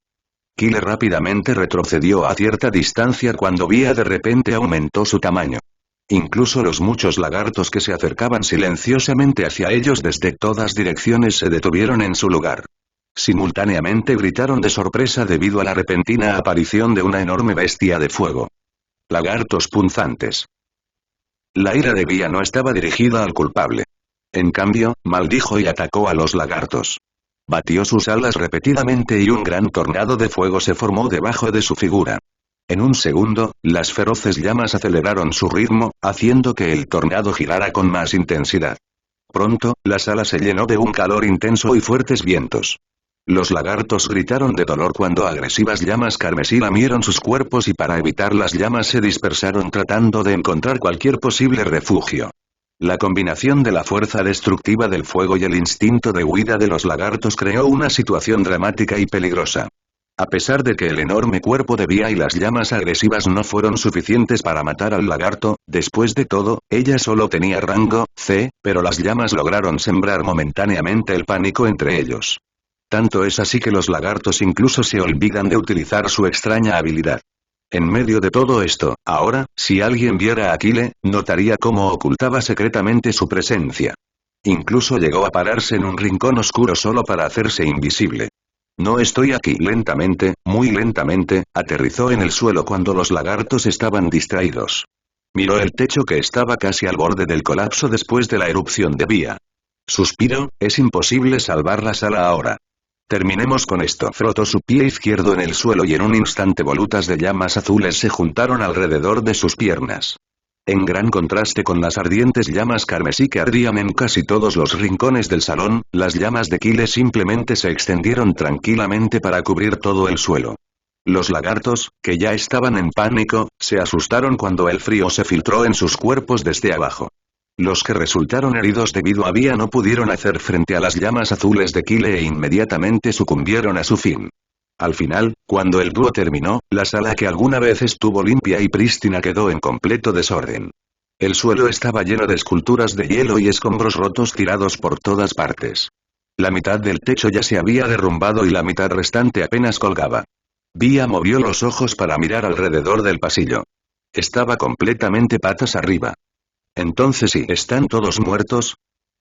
Kyle rápidamente retrocedió a cierta distancia cuando Bia de repente aumentó su tamaño. Incluso los muchos lagartos que se acercaban silenciosamente hacia ellos desde todas direcciones se detuvieron en su lugar. Simultáneamente gritaron de sorpresa debido a la repentina aparición de una enorme bestia de fuego. Lagartos punzantes. La ira de Bia no estaba dirigida al culpable. En cambio, maldijo y atacó a los lagartos. Batió sus alas repetidamente y un gran tornado de fuego se formó debajo de su figura. En un segundo, las feroces llamas aceleraron su ritmo, haciendo que el tornado girara con más intensidad. Pronto, la sala se llenó de un calor intenso y fuertes vientos. Los lagartos gritaron de dolor cuando agresivas llamas carmesí lamieron sus cuerpos y para evitar las llamas se dispersaron tratando de encontrar cualquier posible refugio. La combinación de la fuerza destructiva del fuego y el instinto de huida de los lagartos creó una situación dramática y peligrosa. A pesar de que el enorme cuerpo de Bia y las llamas agresivas no fueron suficientes para matar al lagarto, después de todo, ella solo tenía rango C, pero las llamas lograron sembrar momentáneamente el pánico entre ellos. Tanto es así que los lagartos incluso se olvidan de utilizar su extraña habilidad. En medio de todo esto, ahora, si alguien viera a Kyle, notaría cómo ocultaba secretamente su presencia. Incluso llegó a pararse en un rincón oscuro solo para hacerse invisible. No estoy aquí. Lentamente, muy lentamente, aterrizó en el suelo cuando los lagartos estaban distraídos. Miró el techo que estaba casi al borde del colapso después de la erupción de Bia. Suspiró, es imposible salvar la sala ahora. Terminemos con esto. Frotó su pie izquierdo en el suelo y en un instante volutas de llamas azules se juntaron alrededor de sus piernas. En gran contraste con las ardientes llamas carmesí que ardían en casi todos los rincones del salón, las llamas de Kyle simplemente se extendieron tranquilamente para cubrir todo el suelo. Los lagartos, que ya estaban en pánico, se asustaron cuando el frío se filtró en sus cuerpos desde abajo. Los que resultaron heridos debido a Bia no pudieron hacer frente a las llamas azules de Kyle e inmediatamente sucumbieron a su fin. Al final, cuando el dúo terminó, la sala que alguna vez estuvo limpia y prístina quedó en completo desorden. El suelo estaba lleno de esculturas de hielo y escombros rotos tirados por todas partes. La mitad del techo ya se había derrumbado y la mitad restante apenas colgaba. Bia movió los ojos para mirar alrededor del pasillo. Estaba completamente patas arriba. Entonces, ¿sí están todos muertos?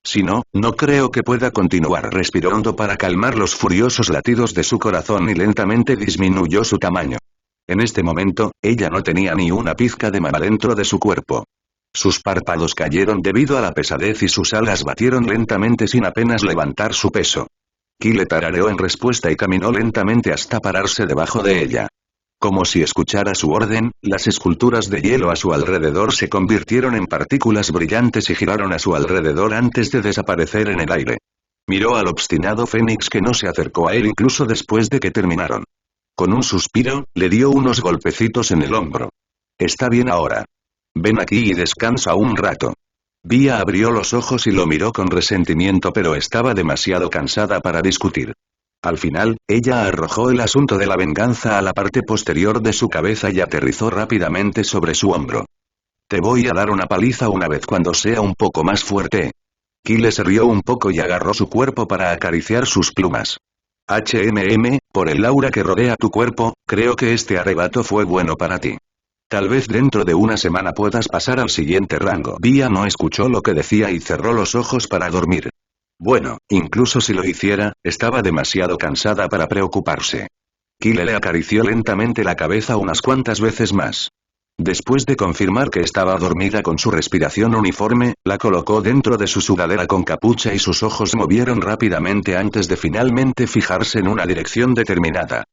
Si no, no creo que pueda continuar. Respiró hondo para calmar los furiosos latidos de su corazón y lentamente disminuyó su tamaño. En este momento, ella no tenía ni una pizca de mana dentro de su cuerpo. Sus párpados cayeron debido a la pesadez y sus alas batieron lentamente sin apenas levantar su peso. Kyle tarareó en respuesta y caminó lentamente hasta pararse debajo de ella. Como si escuchara su orden, las esculturas de hielo a su alrededor se convirtieron en partículas brillantes y giraron a su alrededor antes de desaparecer en el aire. Miró al obstinado Fénix que no se acercó a él incluso después de que terminaron. Con un suspiro, le dio unos golpecitos en el hombro. Está bien ahora. Ven aquí y descansa un rato. Bia abrió los ojos y lo miró con resentimiento pero estaba demasiado cansada para discutir. Al final, ella arrojó el asunto de la venganza a la parte posterior de su cabeza y aterrizó rápidamente sobre su hombro. Te voy a dar una paliza una vez cuando sea un poco más fuerte. Kyle se rió un poco y agarró su cuerpo para acariciar sus plumas. Por el aura que rodea tu cuerpo, creo que este arrebato fue bueno para ti. Tal vez dentro de una semana puedas pasar al siguiente rango. Bia no escuchó lo que decía y cerró los ojos para dormir. Bueno, incluso si lo hiciera, estaba demasiado cansada para preocuparse. Kyle le acarició lentamente la cabeza unas cuantas veces más. Después de confirmar que estaba dormida con su respiración uniforme, la colocó dentro de su sudadera con capucha y sus ojos se movieron rápidamente antes de finalmente fijarse en una dirección determinada.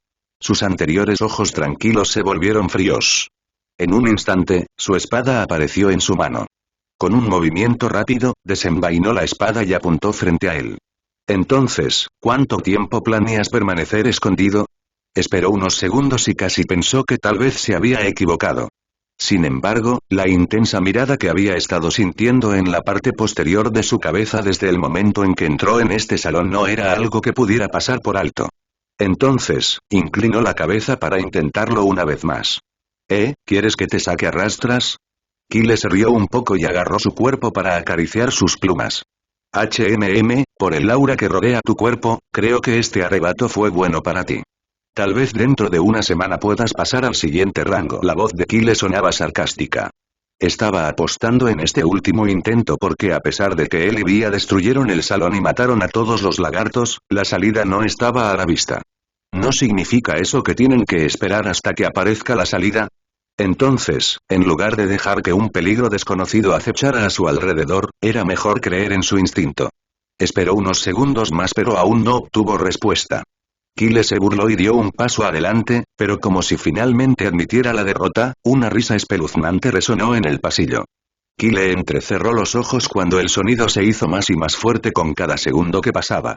Sus anteriores ojos tranquilos se volvieron fríos. En un instante, su espada apareció en su mano. Con un movimiento rápido, desenvainó la espada y apuntó frente a él. Entonces, ¿cuánto tiempo planeas permanecer escondido? Esperó unos segundos y casi pensó que tal vez se había equivocado. Sin embargo, la intensa mirada que había estado sintiendo en la parte posterior de su cabeza desde el momento en que entró en este salón no era algo que pudiera pasar por alto. Entonces, inclinó la cabeza para intentarlo una vez más. ¿Quieres que te saque a rastras? Kyle se rió un poco y agarró su cuerpo para acariciar sus plumas. Por el aura que rodea tu cuerpo, creo que este arrebato fue bueno para ti. Tal vez dentro de una semana puedas pasar al siguiente rango. La voz de Kyle sonaba sarcástica. Estaba apostando en este último intento porque a pesar de que él y Vía destruyeron el salón y mataron a todos los lagartos, la salida no estaba a la vista. ¿No significa eso que tienen que esperar hasta que aparezca la salida? Entonces, en lugar de dejar que un peligro desconocido acechara a su alrededor, era mejor creer en su instinto. Esperó unos segundos más pero aún no obtuvo respuesta. Kyle se burló y dio un paso adelante, pero como si finalmente admitiera la derrota, una risa espeluznante resonó en el pasillo. Kyle entrecerró los ojos cuando el sonido se hizo más y más fuerte con cada segundo que pasaba.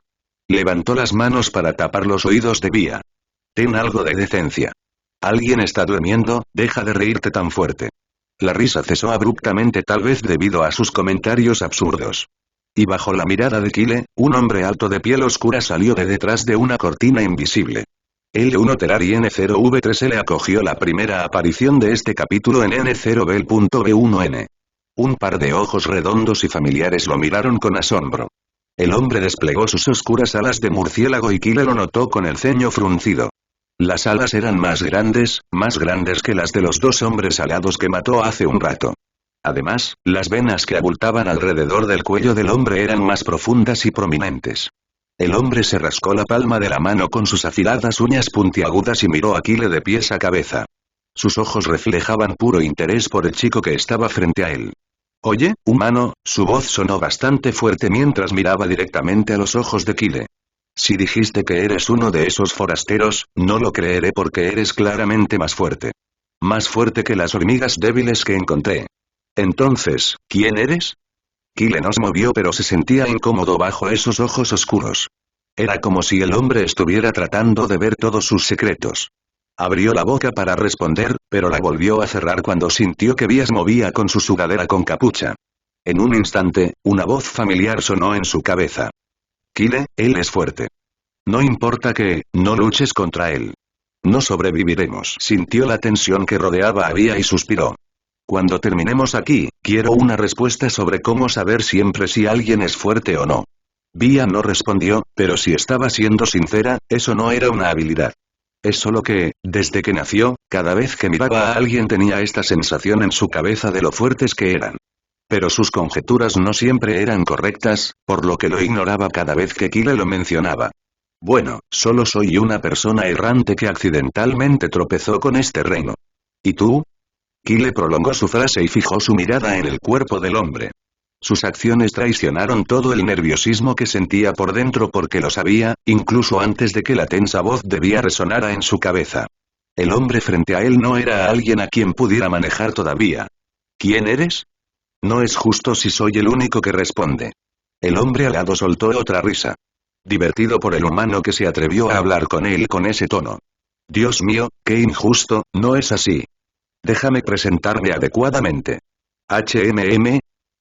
Levantó las manos para tapar los oídos de Vía. Ten algo de decencia. Alguien está durmiendo, deja de reírte tan fuerte. La risa cesó abruptamente tal vez debido a sus comentarios absurdos. Y bajo la mirada de Kyle, un hombre alto de piel oscura salió de detrás de una cortina invisible. L1 Terari N0V3L acogió la primera aparición de este capítulo en N0Bel.B1N. Un par de ojos redondos y familiares lo miraron con asombro. El hombre desplegó sus oscuras alas de murciélago y Kyle lo notó con el ceño fruncido. Las alas eran más grandes que las de los dos hombres alados que mató hace un rato. Además, las venas que abultaban alrededor del cuello del hombre eran más profundas y prominentes. El hombre se rascó la palma de la mano con sus afiladas uñas puntiagudas y miró a Kyle de pies a cabeza. Sus ojos reflejaban puro interés por el chico que estaba frente a él. «Oye, humano», su voz sonó bastante fuerte mientras miraba directamente a los ojos de Kyle. «Si dijiste que eres uno de esos forasteros, no lo creeré porque eres claramente más fuerte. Más fuerte que las hormigas débiles que encontré. Entonces, ¿quién eres?» Kyle no se movió pero se sentía incómodo bajo esos ojos oscuros. Era como si el hombre estuviera tratando de ver todos sus secretos. Abrió la boca para responder, pero la volvió a cerrar cuando sintió que Vías movía con su sudadera con capucha. En un instante, una voz familiar sonó en su cabeza. «Kyle, él es fuerte. No importa que, no luches contra él. No sobreviviremos». Sintió la tensión que rodeaba a Vía y suspiró. «Cuando terminemos aquí, quiero una respuesta sobre cómo saber siempre si alguien es fuerte o no». Vía no respondió, pero si estaba siendo sincera, eso no era una habilidad. Es solo que, desde que nació, cada vez que miraba a alguien tenía esta sensación en su cabeza de lo fuertes que eran. Pero sus conjeturas no siempre eran correctas, por lo que lo ignoraba cada vez que Kyle lo mencionaba. «Bueno, solo soy una persona errante que accidentalmente tropezó con este reino. ¿Y tú?» Kyle prolongó su frase y fijó su mirada en el cuerpo del hombre. Sus acciones traicionaron todo el nerviosismo que sentía por dentro porque lo sabía, incluso antes de que la tensa voz de Vía resonara en su cabeza. El hombre frente a él no era alguien a quien pudiera manejar todavía. «¿Quién eres?» «No es justo si soy el único que responde». El hombre alado soltó otra risa. Divertido por el humano que se atrevió a hablar con él con ese tono. «Dios mío, qué injusto, no es así. Déjame presentarme adecuadamente. HMM».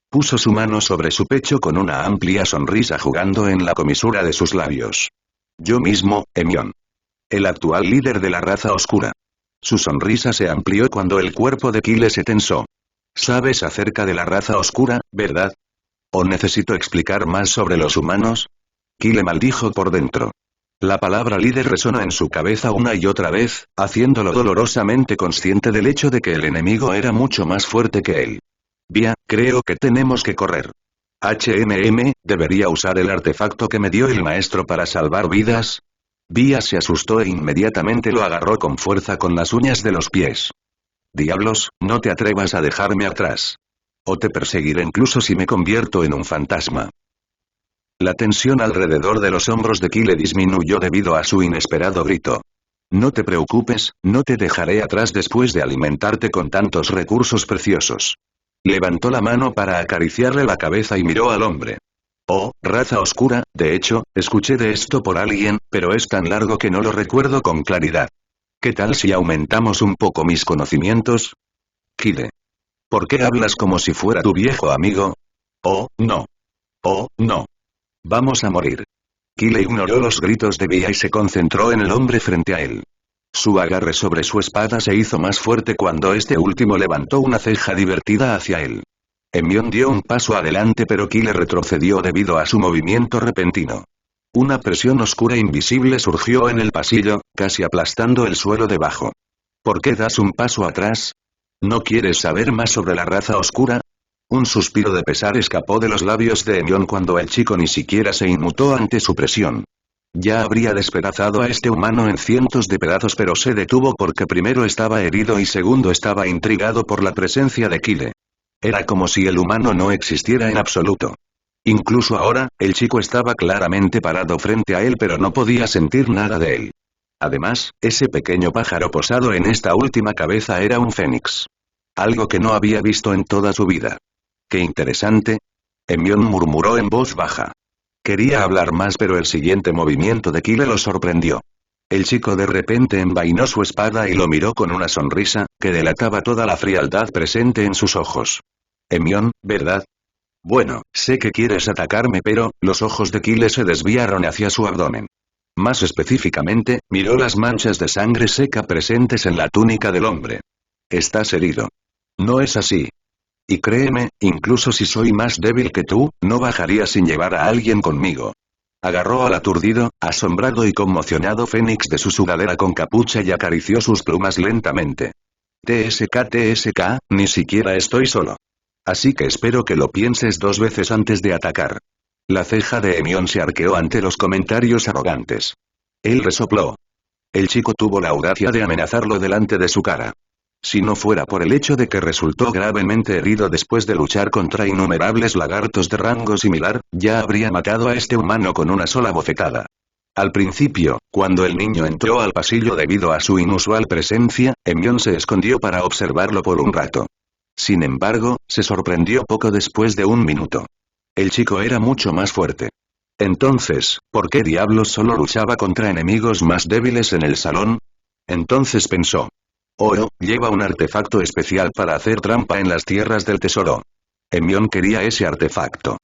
Puso su mano sobre su pecho con una amplia sonrisa jugando en la comisura de sus labios. «Yo mismo, Emion. El actual líder de la raza oscura». Su sonrisa se amplió cuando el cuerpo de Kyle se tensó. «Sabes acerca de la raza oscura, ¿verdad? ¿O necesito explicar más sobre los humanos?» Kyle maldijo por dentro. La palabra líder resonó en su cabeza una y otra vez, haciéndolo dolorosamente consciente del hecho de que el enemigo era mucho más fuerte que él. «Vía, creo que tenemos que correr. HMM, ¿debería usar el artefacto que me dio el maestro para salvar vidas?» Vía se asustó e inmediatamente lo agarró con fuerza con las uñas de los pies. «Diablos, no te atrevas a dejarme atrás. O te perseguiré incluso si me convierto en un fantasma». La tensión alrededor de los hombros de Kyle disminuyó debido a su inesperado grito. «No te preocupes, no te dejaré atrás después de alimentarte con tantos recursos preciosos». Levantó la mano para acariciarle la cabeza y miró al hombre. «Oh, raza oscura, de hecho, escuché de esto por alguien, pero es tan largo que no lo recuerdo con claridad. ¿Qué tal si aumentamos un poco mis conocimientos?» «Kyle. ¿Por qué hablas como si fuera tu viejo amigo?» «Oh, no. Oh, no. Vamos a morir». Kyle ignoró los gritos de Vía y se concentró en el hombre frente a él. Su agarre sobre su espada se hizo más fuerte cuando este último levantó una ceja divertida hacia él. Emion dio un paso adelante pero Kyle retrocedió debido a su movimiento repentino. Una presión oscura invisible surgió en el pasillo, casi aplastando el suelo debajo. «¿Por qué das un paso atrás?» ¿No quieres saber más sobre la raza oscura? Un suspiro de pesar escapó de los labios de Emion cuando el chico ni siquiera se inmutó ante su presión. Ya habría despedazado a este humano en cientos de pedazos, pero se detuvo porque primero estaba herido y segundo estaba intrigado por la presencia de Kyle. Era como si el humano no existiera en absoluto. Incluso ahora, el chico estaba claramente parado frente a él pero no podía sentir nada de él. Además, ese pequeño pájaro posado en esta última cabeza era un fénix. Algo que no había visto en toda su vida. ¡Qué interesante! Emion murmuró en voz baja. Quería hablar más pero el siguiente movimiento de Kyle lo sorprendió. El chico de repente envainó su espada y lo miró con una sonrisa, que delataba toda la frialdad presente en sus ojos. Emion, ¿verdad? Bueno, sé que quieres atacarme pero, los ojos de Kyle se desviaron hacia su abdomen. Más específicamente, miró las manchas de sangre seca presentes en la túnica del hombre. Estás herido. No es así. Y créeme, incluso si soy más débil que tú, no bajaría sin llevar a alguien conmigo. Agarró al aturdido, asombrado y conmocionado fénix de su sudadera con capucha y acarició sus plumas lentamente. TSK, ni siquiera estoy solo. Así que espero que lo pienses dos veces antes de atacar. La ceja de Emion se arqueó ante los comentarios arrogantes. Él resopló. El chico tuvo la audacia de amenazarlo delante de su cara. Si no fuera por el hecho de que resultó gravemente herido después de luchar contra innumerables lagartos de rango similar, ya habría matado a este humano con una sola bofetada. Al principio, cuando el niño entró al pasillo debido a su inusual presencia, Emion se escondió para observarlo por un rato. Sin embargo, se sorprendió poco después de un minuto. El chico era mucho más fuerte. Entonces, ¿por qué diablos solo luchaba contra enemigos más débiles en el salón? Entonces pensó. Oh, lleva un artefacto especial para hacer trampa en las tierras del tesoro. Emion quería ese artefacto.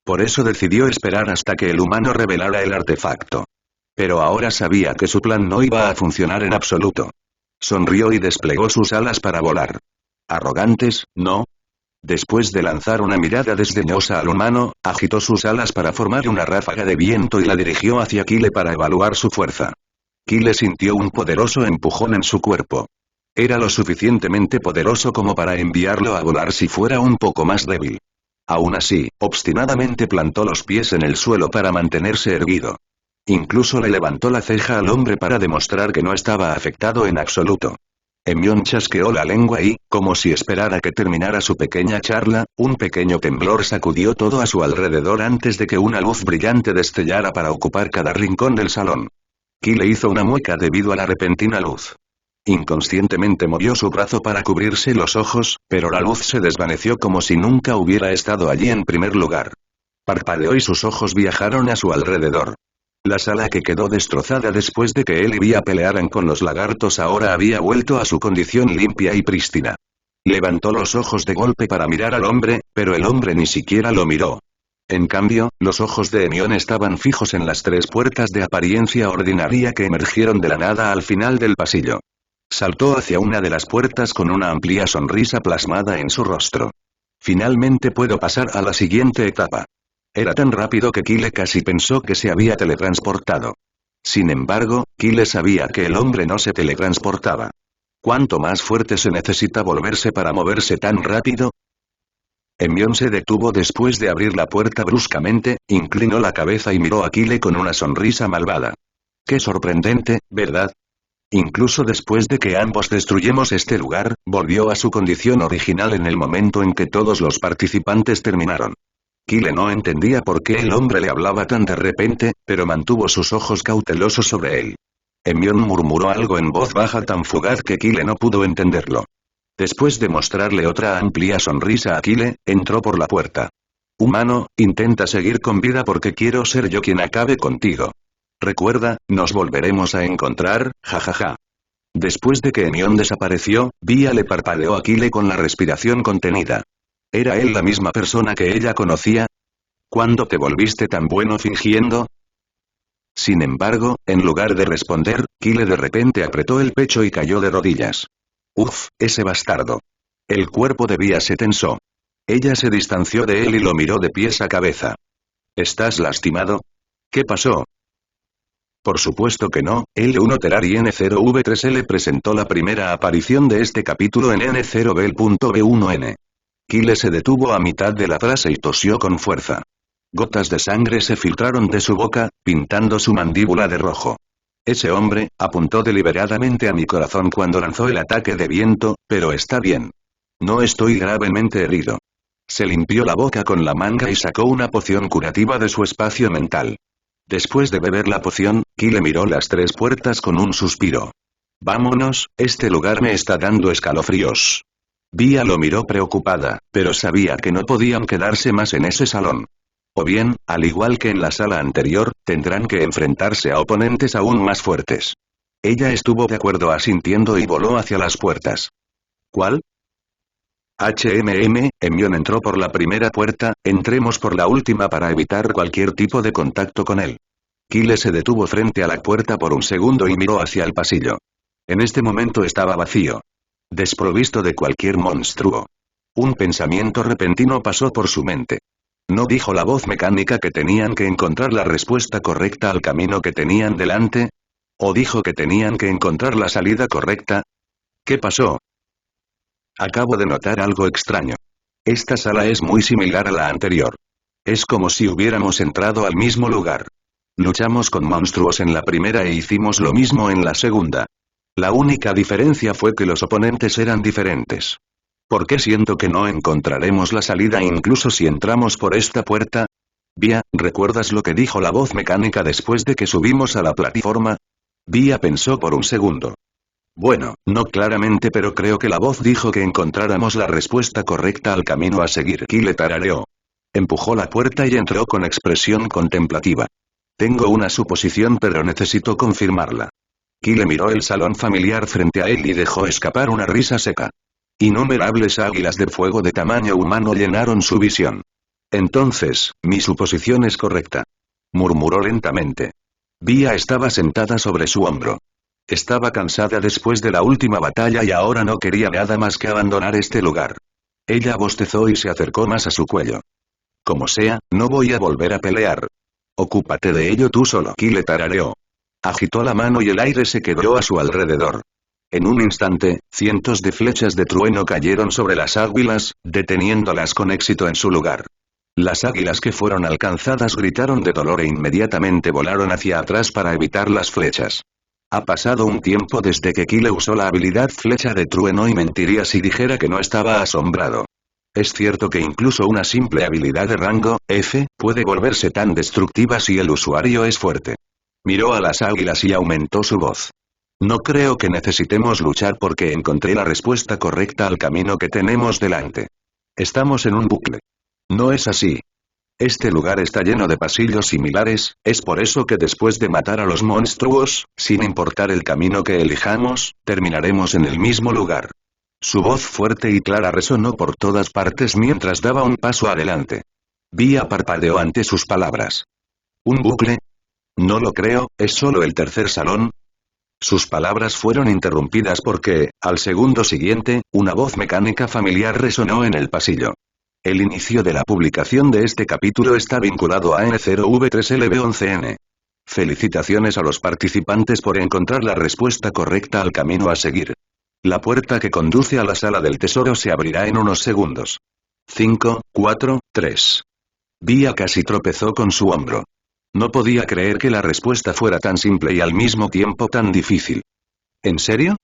Por eso decidió esperar hasta que el humano revelara el artefacto. Pero ahora sabía que su plan no iba a funcionar en absoluto. Sonrió y desplegó sus alas para volar. ¿Arrogantes, no? Después de lanzar una mirada desdeñosa al humano, agitó sus alas para formar una ráfaga de viento y la dirigió hacia Kyle para evaluar su fuerza. Kyle sintió un poderoso empujón en su cuerpo. Era lo suficientemente poderoso como para enviarlo a volar si fuera un poco más débil. Aún así, obstinadamente plantó los pies en el suelo para mantenerse erguido. Incluso le levantó la ceja al hombre para demostrar que no estaba afectado en absoluto. Emion chasqueó la lengua y, como si esperara que terminara su pequeña charla, un pequeño temblor sacudió todo a su alrededor antes de que una luz brillante destellara para ocupar cada rincón del salón. Kyle hizo una mueca debido a la repentina luz. Inconscientemente movió su brazo para cubrirse los ojos, pero la luz se desvaneció como si nunca hubiera estado allí en primer lugar. Parpadeó y sus ojos viajaron a su alrededor. La sala que quedó destrozada después de que él y Vía pelearan con los lagartos ahora había vuelto a su condición limpia y prístina. Levantó los ojos de golpe para mirar al hombre, pero el hombre ni siquiera lo miró. En cambio, los ojos de Emion estaban fijos en las tres puertas de apariencia ordinaria que emergieron de la nada al final del pasillo. Saltó hacia una de las puertas con una amplia sonrisa plasmada en su rostro. Finalmente puedo pasar a la siguiente etapa. Era tan rápido que Kyle casi pensó que se había teletransportado. Sin embargo, Kyle sabía que el hombre no se teletransportaba. ¿Cuánto más fuerte se necesita volverse para moverse tan rápido? Emion se detuvo después de abrir la puerta bruscamente, inclinó la cabeza y miró a Kyle con una sonrisa malvada. Qué sorprendente, ¿verdad? Incluso después de que ambos destruyemos este lugar, volvió a su condición original en el momento en que todos los participantes terminaron. Kyle no entendía por qué el hombre le hablaba tan de repente, pero mantuvo sus ojos cautelosos sobre él. Emion murmuró algo en voz baja tan fugaz que Kyle no pudo entenderlo. Después de mostrarle otra amplia sonrisa a Kyle, entró por la puerta. Humano, intenta seguir con vida porque quiero ser yo quien acabe contigo. Recuerda, nos volveremos a encontrar, jajaja. Después de que Emion desapareció, Vía le parpadeó a Kyle con la respiración contenida. ¿Era él la misma persona que ella conocía? ¿Cuándo te volviste tan bueno fingiendo? Sin embargo, en lugar de responder, Kyle de repente apretó el pecho y cayó de rodillas. Uf, ese bastardo. El cuerpo de Vía se tensó. Ella se distanció de él y lo miró de pies a cabeza. ¿Estás lastimado? ¿Qué pasó? Por supuesto que no, L1 Terari N0V3L presentó la primera aparición de este capítulo en N0B.B1N. Kyle se detuvo a mitad de la frase y tosió con fuerza. Gotas de sangre se filtraron de su boca, pintando su mandíbula de rojo. Ese hombre, apuntó deliberadamente a mi corazón cuando lanzó el ataque de viento, pero está bien. No estoy gravemente herido. Se limpió la boca con la manga y sacó una poción curativa de su espacio mental. Después de beber la poción, Kyle miró las 3 puertas con un suspiro. Vámonos, este lugar me está dando escalofríos. Via lo miró preocupada, pero sabía que no podían quedarse más en ese salón. O bien, al igual que en la sala anterior, tendrán que enfrentarse a oponentes aún más fuertes. Ella estuvo de acuerdo asintiendo y voló hacia las puertas. ¿Cuál? Hermione entró por la primera puerta, entremos por la última para evitar cualquier tipo de contacto con él. Kyle se detuvo frente a la puerta por un segundo y miró hacia el pasillo. En este momento estaba vacío. Desprovisto de cualquier monstruo. Un pensamiento repentino pasó por su mente. ¿No dijo la voz mecánica que tenían que encontrar la respuesta correcta al camino que tenían delante? ¿O dijo que tenían que encontrar la salida correcta? ¿Qué pasó? Acabo de notar algo extraño. Esta sala es muy similar a la anterior. Es como si hubiéramos entrado al mismo lugar. Luchamos con monstruos en la primera e hicimos lo mismo en la segunda. La única diferencia fue que los oponentes eran diferentes. ¿Por qué siento que no encontraremos la salida incluso si entramos por esta puerta? Via, ¿recuerdas lo que dijo la voz mecánica después de que subimos a la plataforma? Via pensó por un segundo. Bueno, no claramente, pero creo que la voz dijo que encontráramos la respuesta correcta al camino a seguir. Kyle tarareó. Empujó la puerta y entró con expresión contemplativa. Tengo una suposición pero necesito confirmarla. Kyle miró el salón familiar frente a él y dejó escapar una risa seca. Innumerables águilas de fuego de tamaño humano llenaron su visión. Entonces, mi suposición es correcta. Murmuró lentamente. Via estaba sentada sobre su hombro. Estaba cansada después de la última batalla y ahora no quería nada más que abandonar este lugar. Ella bostezó y se acercó más a su cuello. Como sea, no voy a volver a pelear. Ocúpate de ello tú solo. Kyle tarareó. Agitó la mano y el aire se quebró a su alrededor. En un instante, cientos de flechas de trueno cayeron sobre las águilas, deteniéndolas con éxito en su lugar. Las águilas que fueron alcanzadas gritaron de dolor e inmediatamente volaron hacia atrás para evitar las flechas. Ha pasado un tiempo desde que Kyle usó la habilidad flecha de trueno y mentiría si dijera que no estaba asombrado. Es cierto que incluso una simple habilidad de rango F puede volverse tan destructiva si el usuario es fuerte. Miró a las águilas y aumentó su voz. No creo que necesitemos luchar porque encontré la respuesta correcta al camino que tenemos delante. Estamos en un bucle. No es así. Este lugar está lleno de pasillos similares, es por eso que después de matar a los monstruos, sin importar el camino que elijamos, terminaremos en el mismo lugar. Su voz fuerte y clara resonó por todas partes mientras daba un paso adelante. Via parpadeó ante sus palabras. ¿Un bucle? No lo creo, es solo el tercer salón. Sus palabras fueron interrumpidas porque, al segundo siguiente, una voz mecánica familiar resonó en el pasillo. El inicio de la publicación de este capítulo está vinculado a N0V3LB11N. Felicitaciones a los participantes por encontrar la respuesta correcta al camino a seguir. La puerta que conduce a la sala del tesoro se abrirá en unos segundos. 5, 4, 3. Via casi tropezó con su hombro. No podía creer que la respuesta fuera tan simple y al mismo tiempo tan difícil. ¿En serio?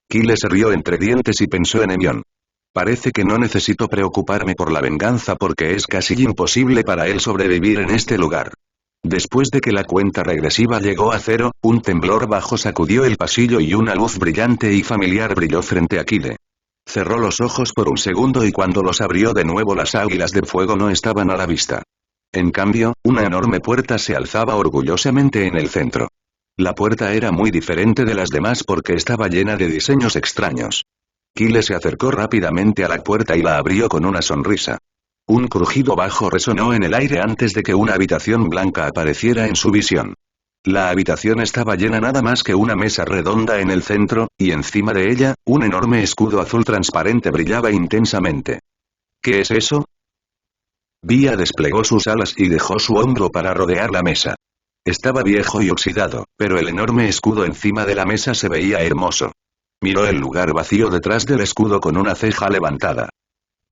Kyle se rió entre dientes y pensó en Hermione. Parece que no necesito preocuparme por la venganza porque es casi imposible para él sobrevivir en este lugar. Después de que la cuenta regresiva llegó a 0, un temblor bajo sacudió el pasillo y una luz brillante y familiar brilló frente a Kyle. Cerró los ojos por un segundo y cuando los abrió de nuevo las águilas de fuego no estaban a la vista. En cambio, una enorme puerta se alzaba orgullosamente en el centro. La puerta era muy diferente de las demás porque estaba llena de diseños extraños. Kyle se acercó rápidamente a la puerta y la abrió con una sonrisa. Un crujido bajo resonó en el aire antes de que una habitación blanca apareciera en su visión. La habitación estaba llena nada más que una mesa redonda en el centro, y encima de ella, un enorme escudo azul transparente brillaba intensamente. ¿Qué es eso? Via desplegó sus alas y dejó su hombro para rodear la mesa. Estaba viejo y oxidado, pero el enorme escudo encima de la mesa se veía hermoso. Miró el lugar vacío detrás del escudo con una ceja levantada.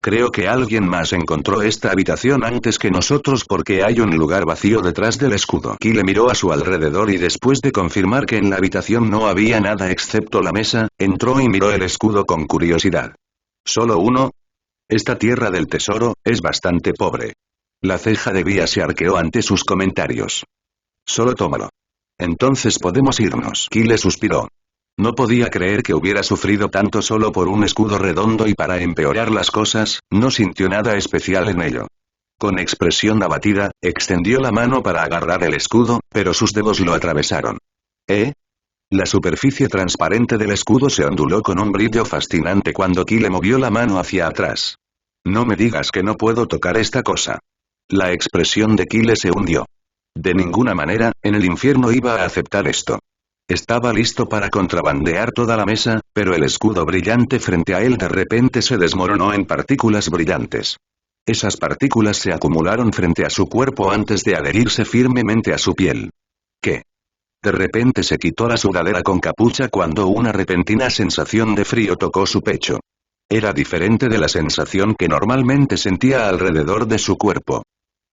Creo que alguien más encontró esta habitación antes que nosotros porque hay un lugar vacío detrás del escudo. Kyle miró a su alrededor y después de confirmar que en la habitación no había nada excepto la mesa, entró y miró el escudo con curiosidad. ¿Solo uno? Esta tierra del tesoro es bastante pobre. La ceja de Bia se arqueó ante sus comentarios. Solo tómalo. Entonces podemos irnos. Kyle suspiró. No podía creer que hubiera sufrido tanto solo por un escudo redondo y para empeorar las cosas, no sintió nada especial en ello. Con expresión abatida, extendió la mano para agarrar el escudo, pero sus dedos lo atravesaron. ¿Eh? La superficie transparente del escudo se onduló con un brillo fascinante cuando Kyle movió la mano hacia atrás. No me digas que no puedo tocar esta cosa. La expresión de Kyle se hundió. De ninguna manera, en el infierno iba a aceptar esto. Estaba listo para contrabandear toda la mesa, pero el escudo brillante frente a él de repente se desmoronó en partículas brillantes. Esas partículas se acumularon frente a su cuerpo antes de adherirse firmemente a su piel. ¿Qué? De repente se quitó la sudadera con capucha cuando una repentina sensación de frío tocó su pecho. Era diferente de la sensación que normalmente sentía alrededor de su cuerpo.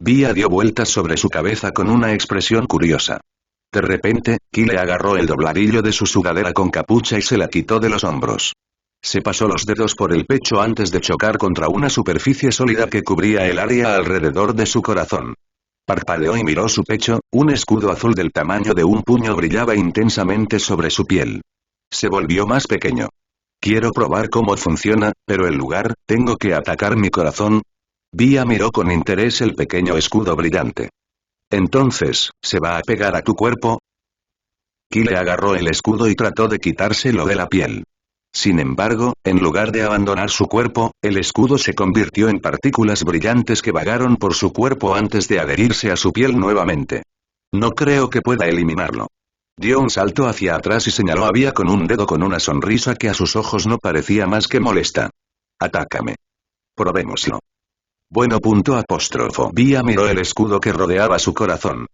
Bia dio vueltas sobre su cabeza con una expresión curiosa. De repente, Kyle agarró el dobladillo de su sudadera con capucha y se la quitó de los hombros. Se pasó los dedos por el pecho antes de chocar contra una superficie sólida que cubría el área alrededor de su corazón. Parpadeó y miró su pecho, un escudo azul del tamaño de un puño brillaba intensamente sobre su piel. Se volvió más pequeño. Quiero probar cómo funciona, pero en lugar, tengo que atacar mi corazón. Bia miró con interés el pequeño escudo brillante. Entonces, ¿se va a pegar a tu cuerpo? Kyle agarró el escudo y trató de quitárselo de la piel. Sin embargo, en lugar de abandonar su cuerpo, el escudo se convirtió en partículas brillantes que vagaron por su cuerpo antes de adherirse a su piel nuevamente. No creo que pueda eliminarlo. Dio un salto hacia atrás y señaló a Bia con un dedo con una sonrisa que a sus ojos no parecía más que molesta. Atácame. Probémoslo. Bueno. Bia miró el escudo que rodeaba su corazón.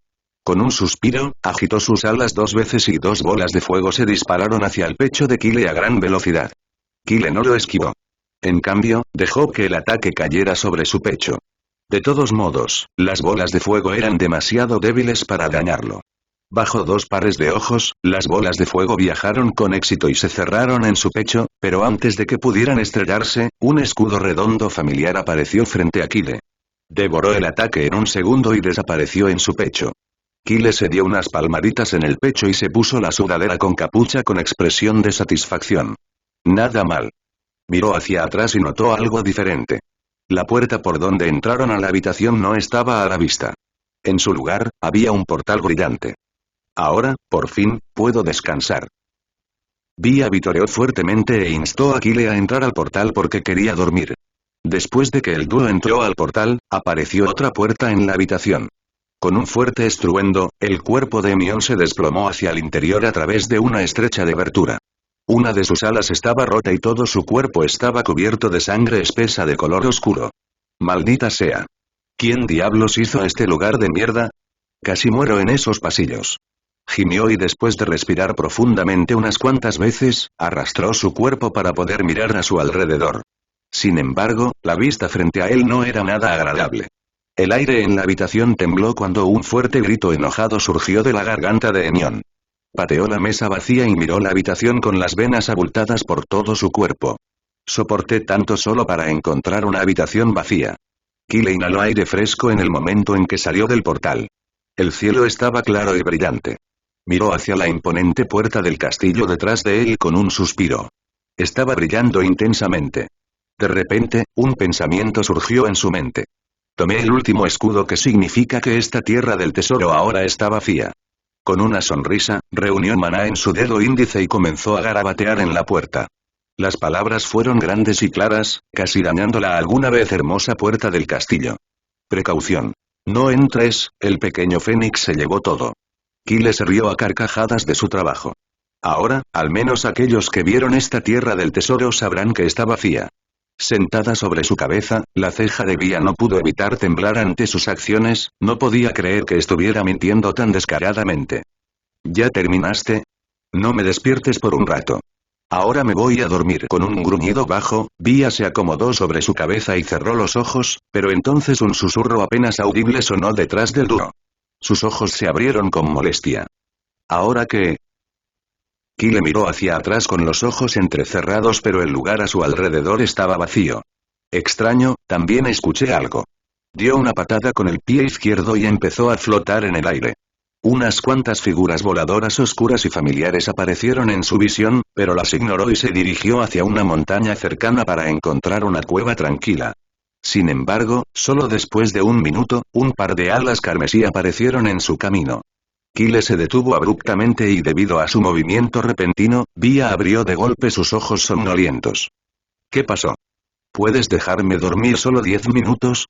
Con un suspiro, agitó sus alas 2 veces y 2 bolas de fuego se dispararon hacia el pecho de Kyle a gran velocidad. Kyle no lo esquivó. En cambio, dejó que el ataque cayera sobre su pecho. De todos modos, las bolas de fuego eran demasiado débiles para dañarlo. Bajo 2 pares de ojos, las bolas de fuego viajaron con éxito y se cerraron en su pecho, pero antes de que pudieran estrellarse, un escudo redondo familiar apareció frente a Kyle. Devoró el ataque en un segundo y desapareció en su pecho. Kyle se dio unas palmaditas en el pecho y se puso la sudadera con capucha con expresión de satisfacción. Nada mal. Miró hacia atrás y notó algo diferente. La puerta por donde entraron a la habitación no estaba a la vista. En su lugar, había un portal brillante. Ahora, por fin, puedo descansar. Bia vitoreó fuertemente e instó a Kyle a entrar al portal porque quería dormir. Después de que el dúo entró al portal, apareció otra puerta en la habitación. Con un fuerte estruendo, el cuerpo de Mion se desplomó hacia el interior a través de una estrecha abertura. Una de sus alas estaba rota y todo su cuerpo estaba cubierto de sangre espesa de color oscuro. Maldita sea. ¿Quién diablos hizo este lugar de mierda? Casi muero en esos pasillos. Gimió y después de respirar profundamente unas cuantas veces, arrastró su cuerpo para poder mirar a su alrededor. Sin embargo, la vista frente a él no era nada agradable. El aire en la habitación tembló cuando un fuerte grito enojado surgió de la garganta de Enion. Pateó la mesa vacía y miró la habitación con las venas abultadas por todo su cuerpo. Soporté tanto solo para encontrar una habitación vacía. Kyle inhaló aire fresco en el momento en que salió del portal. El cielo estaba claro y brillante. Miró hacia la imponente puerta del castillo detrás de él con un suspiro. Estaba brillando intensamente. De repente, un pensamiento surgió en su mente. Tomé el último escudo que significa que esta tierra del tesoro ahora está vacía. Con una sonrisa, reunió maná en su dedo índice y comenzó a garabatear en la puerta. Las palabras fueron grandes y claras, casi dañando la alguna vez hermosa puerta del castillo. Precaución. No entres, el pequeño Fénix se llevó todo. Kyle se rió a carcajadas de su trabajo. Ahora, al menos aquellos que vieron esta tierra del tesoro sabrán que está vacía. Sentada sobre su cabeza, la ceja de Bia no pudo evitar temblar ante sus acciones, no podía creer que estuviera mintiendo tan descaradamente. ¿Ya terminaste? No me despiertes por un rato. Ahora me voy a dormir. Con un gruñido bajo, Bia se acomodó sobre su cabeza y cerró los ojos, pero entonces un susurro apenas audible sonó detrás del dúo. Sus ojos se abrieron con molestia. ¿Ahora qué? Kyle miró hacia atrás con los ojos entrecerrados, pero el lugar a su alrededor estaba vacío. Extraño, también escuché algo. Dio una patada con el pie izquierdo y empezó a flotar en el aire. Unas cuantas figuras voladoras oscuras y familiares aparecieron en su visión, pero las ignoró y se dirigió hacia una montaña cercana para encontrar una cueva tranquila. Sin embargo, solo después de un minuto, un par de alas carmesí aparecieron en su camino. Kyle se detuvo abruptamente y debido a su movimiento repentino, Bia abrió de golpe sus ojos somnolientos. ¿Qué pasó? ¿Puedes dejarme dormir solo 10 minutos?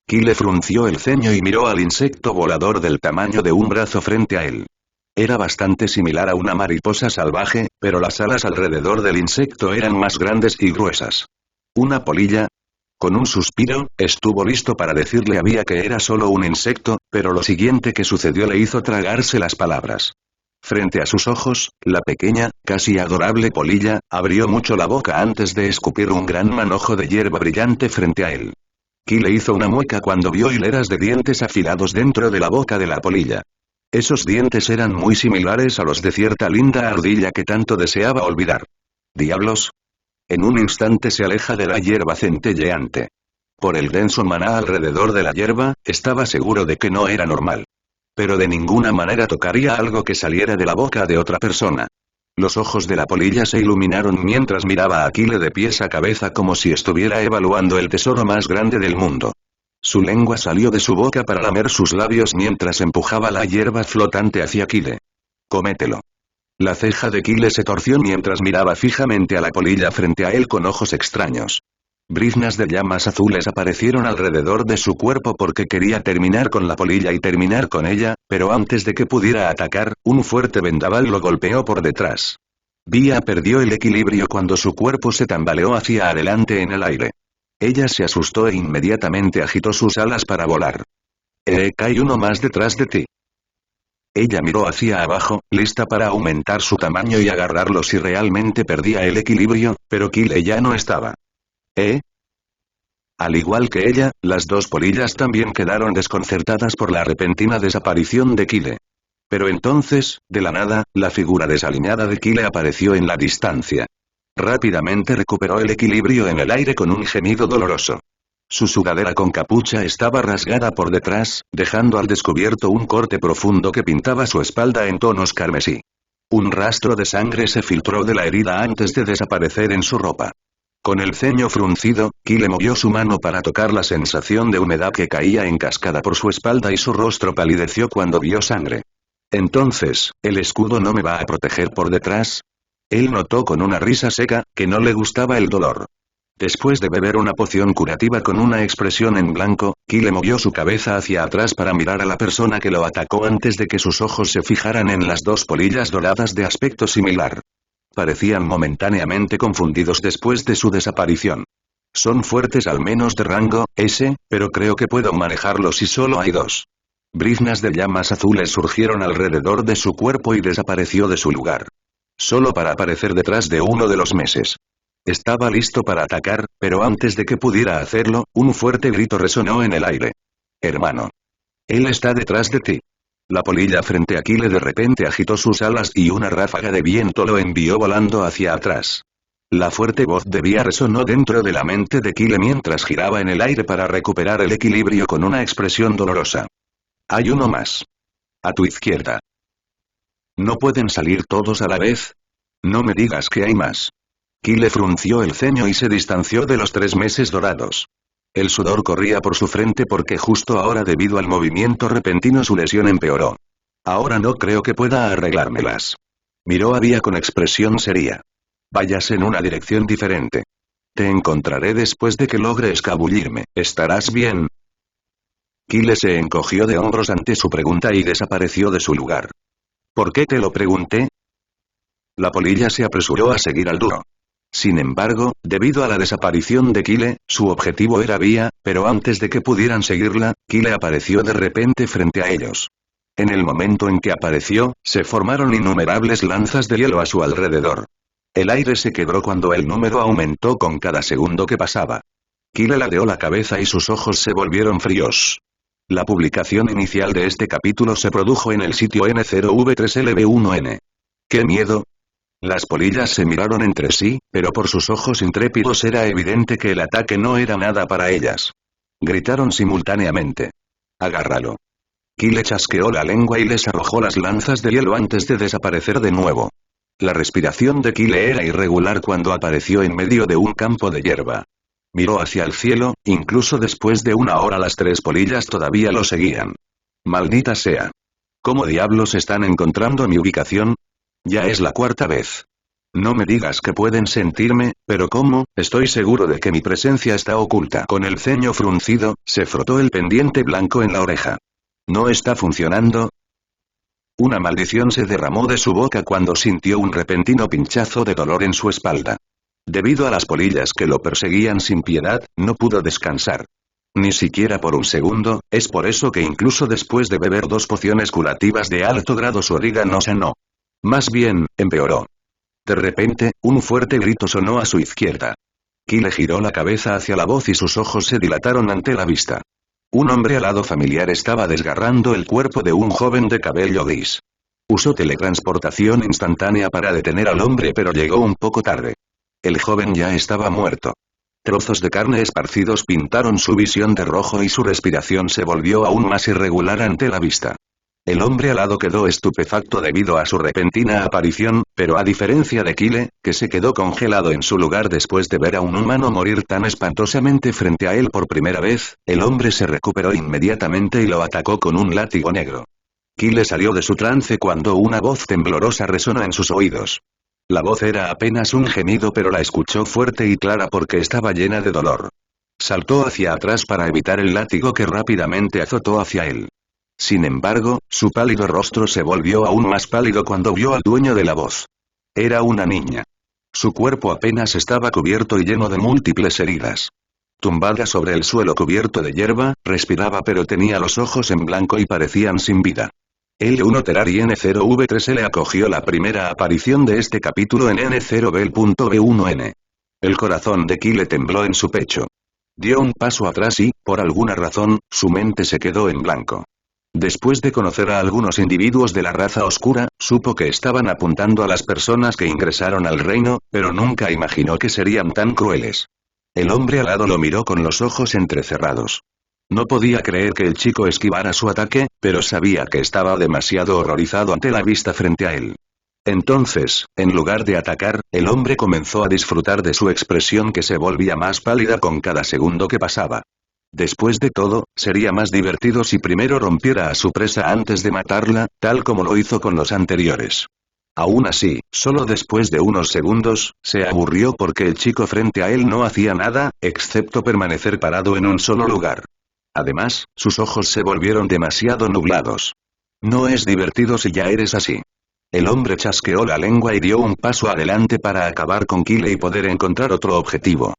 Kyle frunció el ceño y miró al insecto volador del tamaño de un brazo frente a él. Era bastante similar a una mariposa salvaje, pero las alas alrededor del insecto eran más grandes y gruesas. ¿Una polilla? Con un suspiro, estuvo listo para decirle a Bia que era solo un insecto, pero lo siguiente que sucedió le hizo tragarse las palabras. Frente a sus ojos, la pequeña, casi adorable polilla, abrió mucho la boca antes de escupir un gran manojo de hierba brillante frente a él. Kyle hizo una mueca cuando vio hileras de dientes afilados dentro de la boca de la polilla. Esos dientes eran muy similares a los de cierta linda ardilla que tanto deseaba olvidar. ¿Diablos? En un instante se aleja de la hierba centelleante. Por el denso maná alrededor de la hierba, estaba seguro de que no era normal. Pero de ninguna manera tocaría algo que saliera de la boca de otra persona. Los ojos de la polilla se iluminaron mientras miraba a Kyle de pies a cabeza como si estuviera evaluando el tesoro más grande del mundo. Su lengua salió de su boca para lamer sus labios mientras empujaba la hierba flotante hacia Kyle. Cómetelo. La ceja de Kyle se torció mientras miraba fijamente a la polilla frente a él con ojos extraños. Briznas de llamas azules aparecieron alrededor de su cuerpo porque quería terminar con la polilla y terminar con ella, pero antes de que pudiera atacar, un fuerte vendaval lo golpeó por detrás. Bia perdió el equilibrio cuando su cuerpo se tambaleó hacia adelante en el aire. Ella se asustó e inmediatamente agitó sus alas para volar. Hay uno más detrás de ti. Ella miró hacia abajo, lista para aumentar su tamaño y agarrarlo si realmente perdía el equilibrio, pero Kyle ya no estaba. Al igual que ella, las dos polillas también quedaron desconcertadas por la repentina desaparición de Kyle. Pero entonces, de la nada, la figura desaliñada de Kyle apareció en la distancia. Rápidamente recuperó el equilibrio en el aire con un gemido doloroso. Su sudadera con capucha estaba rasgada por detrás, dejando al descubierto un corte profundo que pintaba su espalda en tonos carmesí. Un rastro de sangre se filtró de la herida antes de desaparecer en su ropa. Con el ceño fruncido, Kyle movió su mano para tocar la sensación de humedad que caía en cascada por su espalda y su rostro palideció cuando vio sangre. Entonces, ¿el escudo no me va a proteger por detrás? Él notó con una risa seca, que no le gustaba el dolor. Después de beber una poción curativa con una expresión en blanco, Kyle movió su cabeza hacia atrás para mirar a la persona que lo atacó antes de que sus ojos se fijaran en las dos polillas doradas de aspecto similar. Parecían momentáneamente confundidos después de su desaparición. Son fuertes al menos de rango S, pero creo que puedo manejarlos si solo hay dos. Briznas de llamas azules surgieron alrededor de su cuerpo y desapareció de su lugar. Solo para aparecer detrás de uno de los meses. Estaba listo para atacar, pero antes de que pudiera hacerlo, un fuerte grito resonó en el aire. Hermano. Él está detrás de ti. La polilla frente a Kyle de repente agitó sus alas y una ráfaga de viento lo envió volando hacia atrás. La fuerte voz de Bia resonó dentro de la mente de Kyle mientras giraba en el aire para recuperar el equilibrio con una expresión dolorosa. Hay uno más. A tu izquierda. ¿No pueden salir todos a la vez? No me digas que hay más. Kyle frunció el ceño y se distanció de los 3 meses dorados. El sudor corría por su frente porque justo ahora debido al movimiento repentino su lesión empeoró. Ahora no creo que pueda arreglármelas. Miró a Bia con expresión seria. Vayas en una dirección diferente. Te encontraré después de que logre escabullirme. ¿Estarás bien? Kyle se encogió de hombros ante su pregunta y desapareció de su lugar. ¿Por qué te lo pregunté? La polilla se apresuró a seguir al dúo. Sin embargo, debido a la desaparición de Kyle, su objetivo era Vía, pero antes de que pudieran seguirla, Kyle apareció de repente frente a ellos. En el momento en que apareció, se formaron innumerables lanzas de hielo a su alrededor. El aire se quebró cuando el número aumentó con cada segundo que pasaba. Kyle ladeó la cabeza y sus ojos se volvieron fríos. La publicación inicial de este capítulo se produjo en el sitio N0V3LB1N. ¡Qué miedo! Las polillas se miraron entre sí, pero por sus ojos intrépidos era evidente que el ataque no era nada para ellas. Gritaron simultáneamente. ¡Agárralo! Kyle chasqueó la lengua y les arrojó las lanzas de hielo antes de desaparecer de nuevo. La respiración de Kyle era irregular cuando apareció en medio de un campo de hierba. Miró hacia el cielo, incluso después de una hora las 3 polillas todavía lo seguían. ¡Maldita sea! ¿Cómo diablos están encontrando mi ubicación? Ya es la 4ª vez. No me digas que pueden sentirme, pero ¿cómo? Estoy seguro de que mi presencia está oculta. Con el ceño fruncido, se frotó el pendiente blanco en la oreja. ¿No está funcionando? Una maldición se derramó de su boca cuando sintió un repentino pinchazo de dolor en su espalda. Debido a las polillas que lo perseguían sin piedad, no pudo descansar. Ni siquiera por un segundo, es por eso que incluso después de beber 2 pociones curativas de alto grado su herida no sanó. Más bien, empeoró. De repente, un fuerte grito sonó a su izquierda. Kyle giró la cabeza hacia la voz y sus ojos se dilataron ante la vista. Un hombre alado familiar estaba desgarrando el cuerpo de un joven de cabello gris. Usó teletransportación instantánea para detener al hombre pero llegó un poco tarde. El joven ya estaba muerto. Trozos de carne esparcidos pintaron su visión de rojo y su respiración se volvió aún más irregular ante la vista. El hombre alado quedó estupefacto debido a su repentina aparición, pero a diferencia de Kyle, que se quedó congelado en su lugar después de ver a un humano morir tan espantosamente frente a él por primera vez, el hombre se recuperó inmediatamente y lo atacó con un látigo negro. Kyle salió de su trance cuando una voz temblorosa resonó en sus oídos. La voz era apenas un gemido pero la escuchó fuerte y clara porque estaba llena de dolor. Saltó hacia atrás para evitar el látigo que rápidamente azotó hacia él. Sin embargo, su pálido rostro se volvió aún más pálido cuando vio al dueño de la voz. Era una niña. Su cuerpo apenas estaba cubierto y lleno de múltiples heridas. Tumbada sobre el suelo cubierto de hierba, respiraba pero tenía los ojos en blanco y parecían sin vida. L1 Terari N0V3L acogió la primera aparición de este capítulo en N0B.B1N. El corazón de Kyle tembló en su pecho. Dio un paso atrás y, por alguna razón, su mente se quedó en blanco. Después de conocer a algunos individuos de la raza oscura, supo que estaban apuntando a las personas que ingresaron al reino, pero nunca imaginó que serían tan crueles. El hombre alado lo miró con los ojos entrecerrados. No podía creer que el chico esquivara su ataque, pero sabía que estaba demasiado horrorizado ante la vista frente a él. Entonces, en lugar de atacar, el hombre comenzó a disfrutar de su expresión que se volvía más pálida con cada segundo que pasaba. Después de todo, sería más divertido si primero rompiera a su presa antes de matarla, tal como lo hizo con los anteriores. Aún así, solo después de unos segundos, se aburrió porque el chico frente a él no hacía nada, excepto permanecer parado en un solo lugar. Además, sus ojos se volvieron demasiado nublados. No es divertido si ya eres así. El hombre chasqueó la lengua y dio un paso adelante para acabar con Kyle y poder encontrar otro objetivo.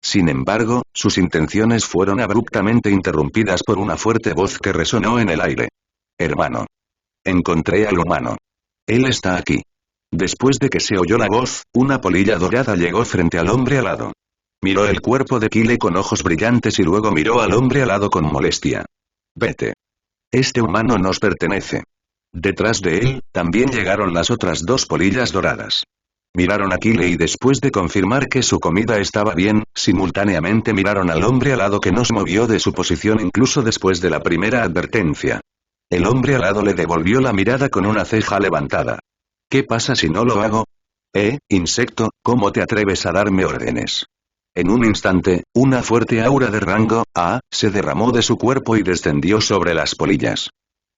Sin embargo, sus intenciones fueron abruptamente interrumpidas por una fuerte voz que resonó en el aire. Hermano. Encontré al humano. Él está aquí. Después de que se oyó la voz, una polilla dorada llegó frente al hombre alado. Miró el cuerpo de Kyle con ojos brillantes y luego miró al hombre alado con molestia. Vete. Este humano nos pertenece. Detrás de él, también llegaron las otras 2 polillas doradas. Miraron a Kyle y después de confirmar que su comida estaba bien, simultáneamente miraron al hombre alado que no se movió de su posición incluso después de la primera advertencia. El hombre alado le devolvió la mirada con una ceja levantada. ¿Qué pasa si no lo hago? Insecto, ¿cómo te atreves a darme órdenes? En un instante, una fuerte aura de rango A se derramó de su cuerpo y descendió sobre las polillas.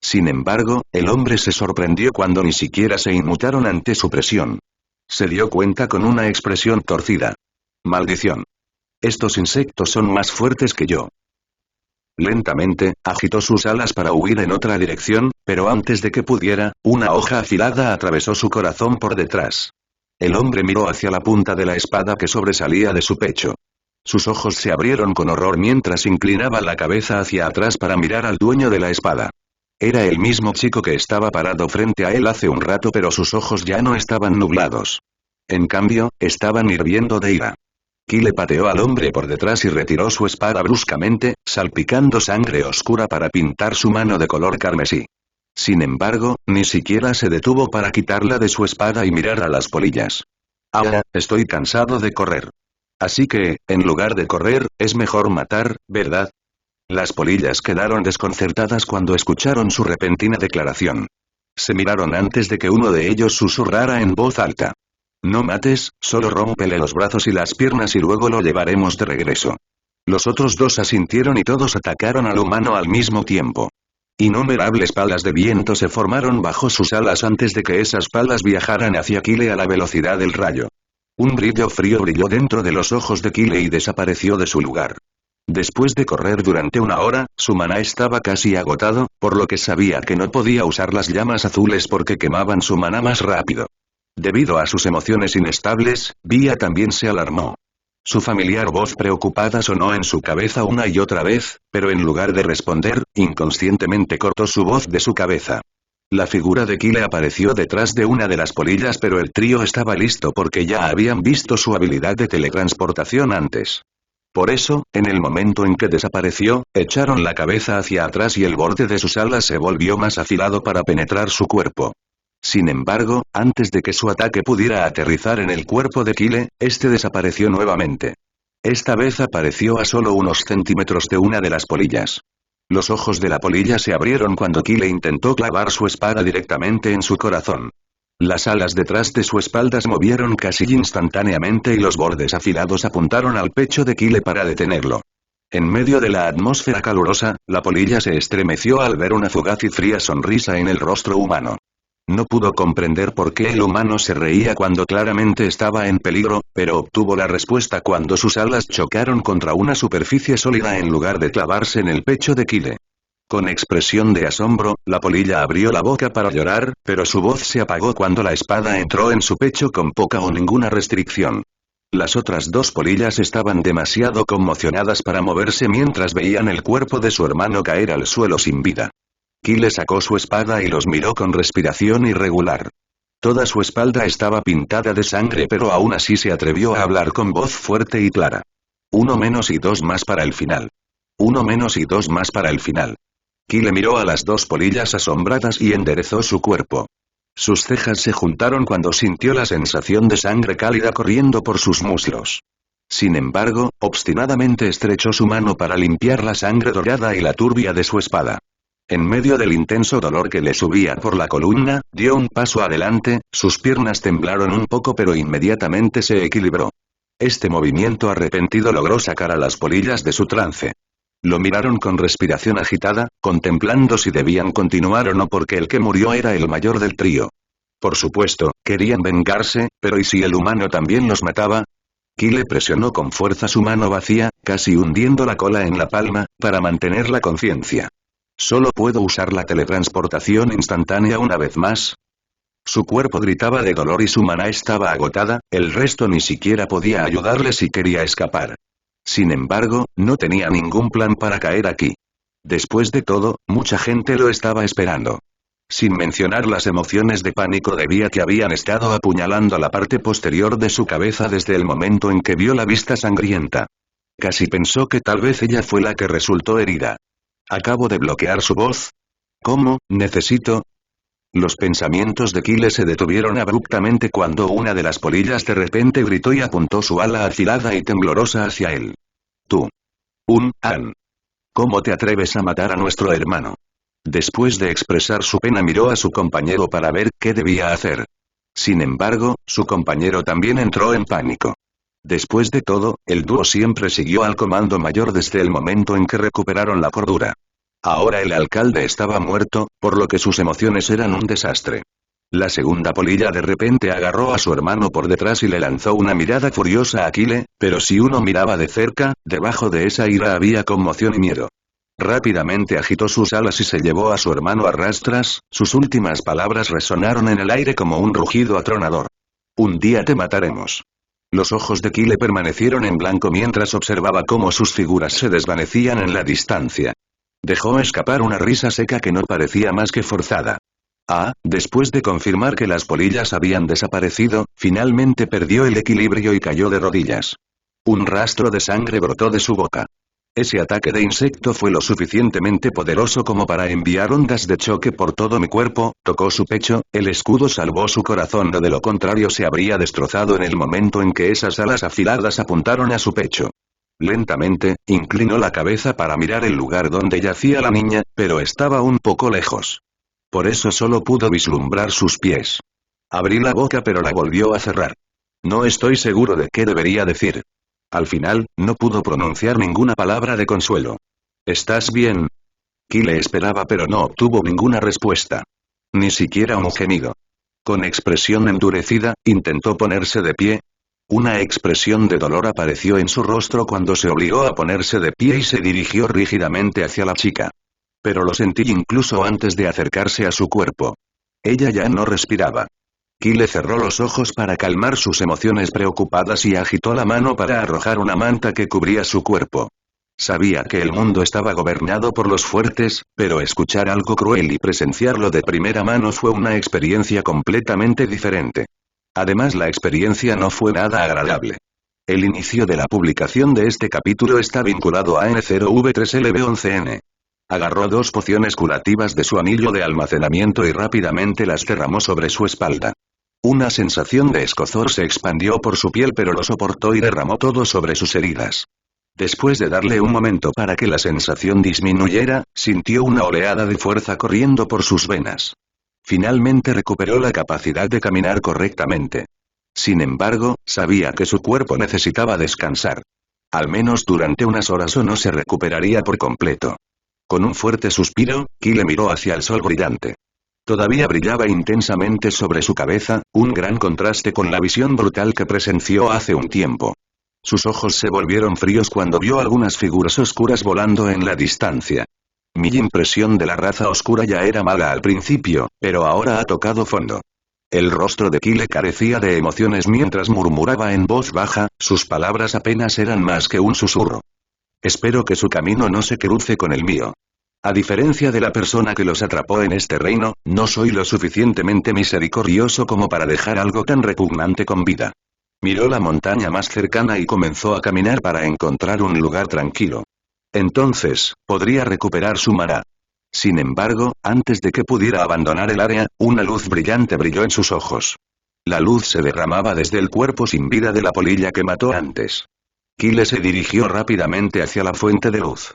Sin embargo, el hombre se sorprendió cuando ni siquiera se inmutaron ante su presión. Se dio cuenta con una expresión torcida. Maldición. Estos insectos son más fuertes que yo. Lentamente, agitó sus alas para huir en otra dirección, pero antes de que pudiera, una hoja afilada atravesó su corazón por detrás. El hombre miró hacia la punta de la espada que sobresalía de su pecho. Sus ojos se abrieron con horror mientras inclinaba la cabeza hacia atrás para mirar al dueño de la espada. Era el mismo chico que estaba parado frente a él hace un rato, pero sus ojos ya no estaban nublados. En cambio, estaban hirviendo de ira. Kyle pateó al hombre por detrás y retiró su espada bruscamente, salpicando sangre oscura para pintar su mano de color carmesí. Sin embargo, ni siquiera se detuvo para quitarla de su espada y mirar a las polillas. Ahora, estoy cansado de correr. Así que, en lugar de correr, es mejor matar, ¿verdad? Las polillas quedaron desconcertadas cuando escucharon su repentina declaración. Se miraron antes de que uno de ellos susurrara en voz alta. No mates, solo rómpele los brazos y las piernas y luego lo llevaremos de regreso. Los otros dos asintieron y todos atacaron al humano al mismo tiempo. Innumerables palas de viento se formaron bajo sus alas antes de que esas palas viajaran hacia Kyle a la velocidad del rayo. Un brillo frío brilló dentro de los ojos de Kyle y desapareció de su lugar. Después de correr durante una hora, su maná estaba casi agotado, por lo que sabía que no podía usar las llamas azules porque quemaban su maná más rápido. Debido a sus emociones inestables, Bia también se alarmó. Su familiar voz preocupada sonó en su cabeza una y otra vez, pero en lugar de responder, inconscientemente cortó su voz de su cabeza. La figura de Kyle apareció detrás de una de las polillas, pero el trío estaba listo porque ya habían visto su habilidad de teletransportación antes. Por eso, en el momento en que desapareció, echaron la cabeza hacia atrás y el borde de sus alas se volvió más afilado para penetrar su cuerpo. Sin embargo, antes de que su ataque pudiera aterrizar en el cuerpo de Kyle, este desapareció nuevamente. Esta vez apareció a solo unos centímetros de una de las polillas. Los ojos de la polilla se abrieron cuando Kyle intentó clavar su espada directamente en su corazón. Las alas detrás de su espalda se movieron casi instantáneamente y los bordes afilados apuntaron al pecho de Kyle para detenerlo. En medio de la atmósfera calurosa, la polilla se estremeció al ver una fugaz y fría sonrisa en el rostro humano. No pudo comprender por qué el humano se reía cuando claramente estaba en peligro, pero obtuvo la respuesta cuando sus alas chocaron contra una superficie sólida en lugar de clavarse en el pecho de Kyle. Con expresión de asombro, la polilla abrió la boca para llorar, pero su voz se apagó cuando la espada entró en su pecho con poca o ninguna restricción. Las otras dos polillas estaban demasiado conmocionadas para moverse mientras veían el cuerpo de su hermano caer al suelo sin vida. Kyle sacó su espada y los miró con respiración irregular. Toda su espalda estaba pintada de sangre, pero aún así se atrevió a hablar con voz fuerte y clara. 1 menos y 2 más para el final. 1 menos y 2 más para el final. Kyle miró a las dos polillas asombradas y enderezó su cuerpo. Sus cejas se juntaron cuando sintió la sensación de sangre cálida corriendo por sus muslos. Sin embargo, obstinadamente estrechó su mano para limpiar la sangre dorada y la turbia de su espada. En medio del intenso dolor que le subía por la columna, dio un paso adelante, sus piernas temblaron un poco pero inmediatamente se equilibró. Este movimiento arrepentido logró sacar a las polillas de su trance. Lo miraron con respiración agitada, contemplando si debían continuar o no porque el que murió era el mayor del trío. Por supuesto, querían vengarse, pero ¿y si el humano también los mataba? Kyle presionó con fuerza su mano vacía, casi hundiendo la cola en la palma, para mantener la conciencia. ¿Solo puedo usar la teletransportación instantánea una vez más? Su cuerpo gritaba de dolor y su maná estaba agotada, el resto ni siquiera podía ayudarle si quería escapar. Sin embargo, no tenía ningún plan para caer aquí. Después de todo, mucha gente lo estaba esperando. Sin mencionar las emociones de pánico de Bia que habían estado apuñalando la parte posterior de su cabeza desde el momento en que vio la vista sangrienta. Casi pensó que tal vez ella fue la que resultó herida. Acabo de bloquear su voz. ¿Cómo? Necesito. Los pensamientos de Kyle se detuvieron abruptamente cuando una de las polillas de repente gritó y apuntó su ala afilada y temblorosa hacia él. Tú. ¿Cómo te atreves a matar a nuestro hermano? Después de expresar su pena miró a su compañero para ver qué debía hacer. Sin embargo, su compañero también entró en pánico. Después de todo, el dúo siempre siguió al comando mayor desde el momento en que recuperaron la cordura. Ahora el alcalde estaba muerto, por lo que sus emociones eran un desastre. La segunda polilla de repente agarró a su hermano por detrás y le lanzó una mirada furiosa a Kyle, pero si uno miraba de cerca, debajo de esa ira había conmoción y miedo. Rápidamente agitó sus alas y se llevó a su hermano a rastras, sus últimas palabras resonaron en el aire como un rugido atronador. Un día te mataremos. Los ojos de Kyle permanecieron en blanco mientras observaba cómo sus figuras se desvanecían en la distancia. Dejó escapar una risa seca que no parecía más que forzada. Después de confirmar que las polillas habían desaparecido, finalmente perdió el equilibrio y cayó de rodillas. Un rastro de sangre brotó de su boca. Ese ataque de insecto fue lo suficientemente poderoso como para enviar ondas de choque por todo mi cuerpo, tocó su pecho, el escudo salvó su corazón o de lo contrario se habría destrozado en el momento en que esas alas afiladas apuntaron a su pecho. Lentamente, inclinó la cabeza para mirar el lugar donde yacía la niña, pero estaba un poco lejos. Por eso solo pudo vislumbrar sus pies. Abrí la boca pero la volvió a cerrar. No estoy seguro de qué debería decir. Al final, no pudo pronunciar ninguna palabra de consuelo. ¿Estás bien? Kyle esperaba pero no obtuvo ninguna respuesta. Ni siquiera un gemido. Con expresión endurecida, intentó ponerse de pie. Una expresión de dolor apareció en su rostro cuando se obligó a ponerse de pie y se dirigió rígidamente hacia la chica. Pero lo sentí incluso antes de acercarse a su cuerpo. Ella ya no respiraba. Kyle cerró los ojos para calmar sus emociones preocupadas y agitó la mano para arrojar una manta que cubría su cuerpo. Sabía que el mundo estaba gobernado por los fuertes, pero escuchar algo cruel y presenciarlo de primera mano fue una experiencia completamente diferente. Además, la experiencia no fue nada agradable. El inicio de la publicación de este capítulo está vinculado a N0V3LB11N. Agarró 2 pociones curativas de su anillo de almacenamiento y rápidamente las derramó sobre su espalda. Una sensación de escozor se expandió por su piel pero lo soportó y derramó todo sobre sus heridas. Después de darle un momento para que la sensación disminuyera, sintió una oleada de fuerza corriendo por sus venas. Finalmente recuperó la capacidad de caminar correctamente. Sin embargo, sabía que su cuerpo necesitaba descansar. Al menos durante unas horas o no se recuperaría por completo. Con un fuerte suspiro, Kyle miró hacia el sol brillante. Todavía brillaba intensamente sobre su cabeza, un gran contraste con la visión brutal que presenció hace un tiempo. Sus ojos se volvieron fríos cuando vio algunas figuras oscuras volando en la distancia. Mi impresión de la raza oscura ya era mala al principio, pero ahora ha tocado fondo. El rostro de Kyle carecía de emociones mientras murmuraba en voz baja, sus palabras apenas eran más que un susurro. Espero que su camino no se cruce con el mío. A diferencia de la persona que los atrapó en este reino, no soy lo suficientemente misericordioso como para dejar algo tan repugnante con vida. Miró la montaña más cercana y comenzó a caminar para encontrar un lugar tranquilo. Entonces, podría recuperar su maná. Sin embargo, antes de que pudiera abandonar el área, una luz brillante brilló en sus ojos. La luz se derramaba desde el cuerpo sin vida de la polilla que mató antes. Kyle se dirigió rápidamente hacia la fuente de luz.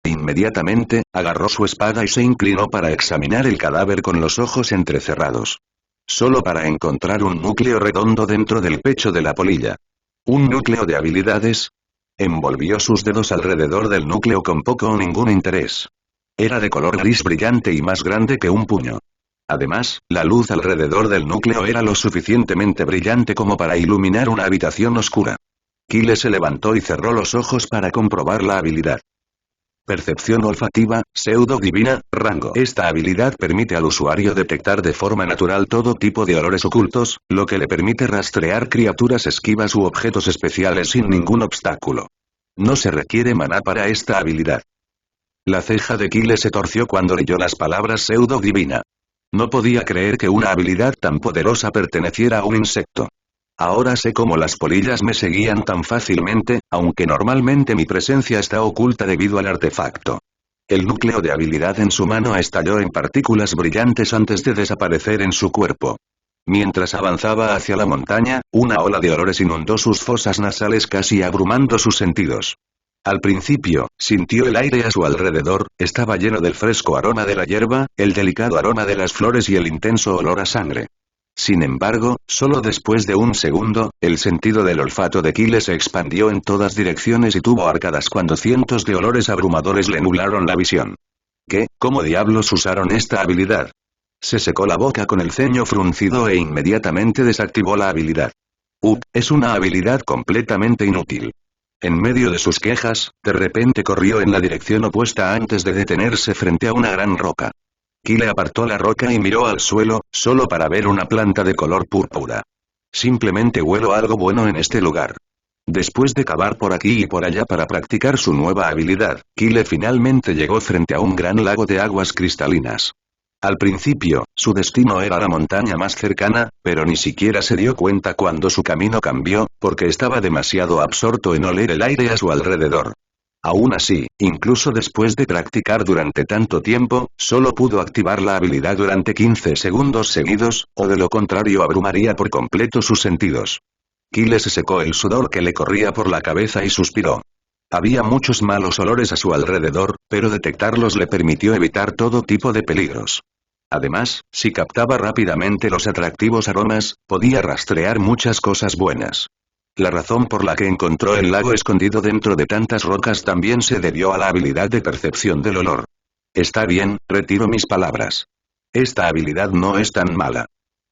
Inmediatamente, agarró su espada y se inclinó para examinar el cadáver con los ojos entrecerrados. Solo para encontrar un núcleo redondo dentro del pecho de la polilla. ¿Un núcleo de habilidades? Envolvió sus dedos alrededor del núcleo con poco o ningún interés. Era de color gris brillante y más grande que un puño. Además, la luz alrededor del núcleo era lo suficientemente brillante como para iluminar una habitación oscura. Kyle se levantó y cerró los ojos para comprobar la habilidad. Percepción olfativa, pseudo divina, rango. Esta habilidad permite al usuario detectar de forma natural todo tipo de olores ocultos, lo que le permite rastrear criaturas esquivas u objetos especiales sin ningún obstáculo. No se requiere maná para esta habilidad. La ceja de Kyle se torció cuando leyó las palabras pseudo divina. No podía creer que una habilidad tan poderosa perteneciera a un insecto. Ahora sé cómo las polillas me seguían tan fácilmente, aunque normalmente mi presencia está oculta debido al artefacto. El núcleo de habilidad en su mano estalló en partículas brillantes antes de desaparecer en su cuerpo. Mientras avanzaba hacia la montaña, una ola de olores inundó sus fosas nasales casi abrumando sus sentidos. Al principio, sintió el aire a su alrededor, estaba lleno del fresco aroma de la hierba, el delicado aroma de las flores y el intenso olor a sangre. Sin embargo, solo después de un segundo, el sentido del olfato de Kyle se expandió en todas direcciones y tuvo arcadas cuando cientos de olores abrumadores le nublaron la visión. ¿Qué? ¿Cómo diablos usaron esta habilidad? Se secó la boca con el ceño fruncido e inmediatamente desactivó la habilidad. Es una habilidad completamente inútil. En medio de sus quejas, de repente corrió en la dirección opuesta antes de detenerse frente a una gran roca. Kyle apartó la roca y miró al suelo, solo para ver una planta de color púrpura. Simplemente huelo algo bueno en este lugar. Después de cavar por aquí y por allá para practicar su nueva habilidad, Kyle finalmente llegó frente a un gran lago de aguas cristalinas. Al principio, su destino era la montaña más cercana, pero ni siquiera se dio cuenta cuando su camino cambió, porque estaba demasiado absorto en oler el aire a su alrededor. Aún así, incluso después de practicar durante tanto tiempo, solo pudo activar la habilidad durante 15 segundos seguidos, o de lo contrario abrumaría por completo sus sentidos. Kyle se secó el sudor que le corría por la cabeza y suspiró. Había muchos malos olores a su alrededor, pero detectarlos le permitió evitar todo tipo de peligros. Además, si captaba rápidamente los atractivos aromas, podía rastrear muchas cosas buenas. La razón por la que encontró el lago escondido dentro de tantas rocas también se debió a la habilidad de percepción del olor. Está bien, retiro mis palabras. Esta habilidad no es tan mala.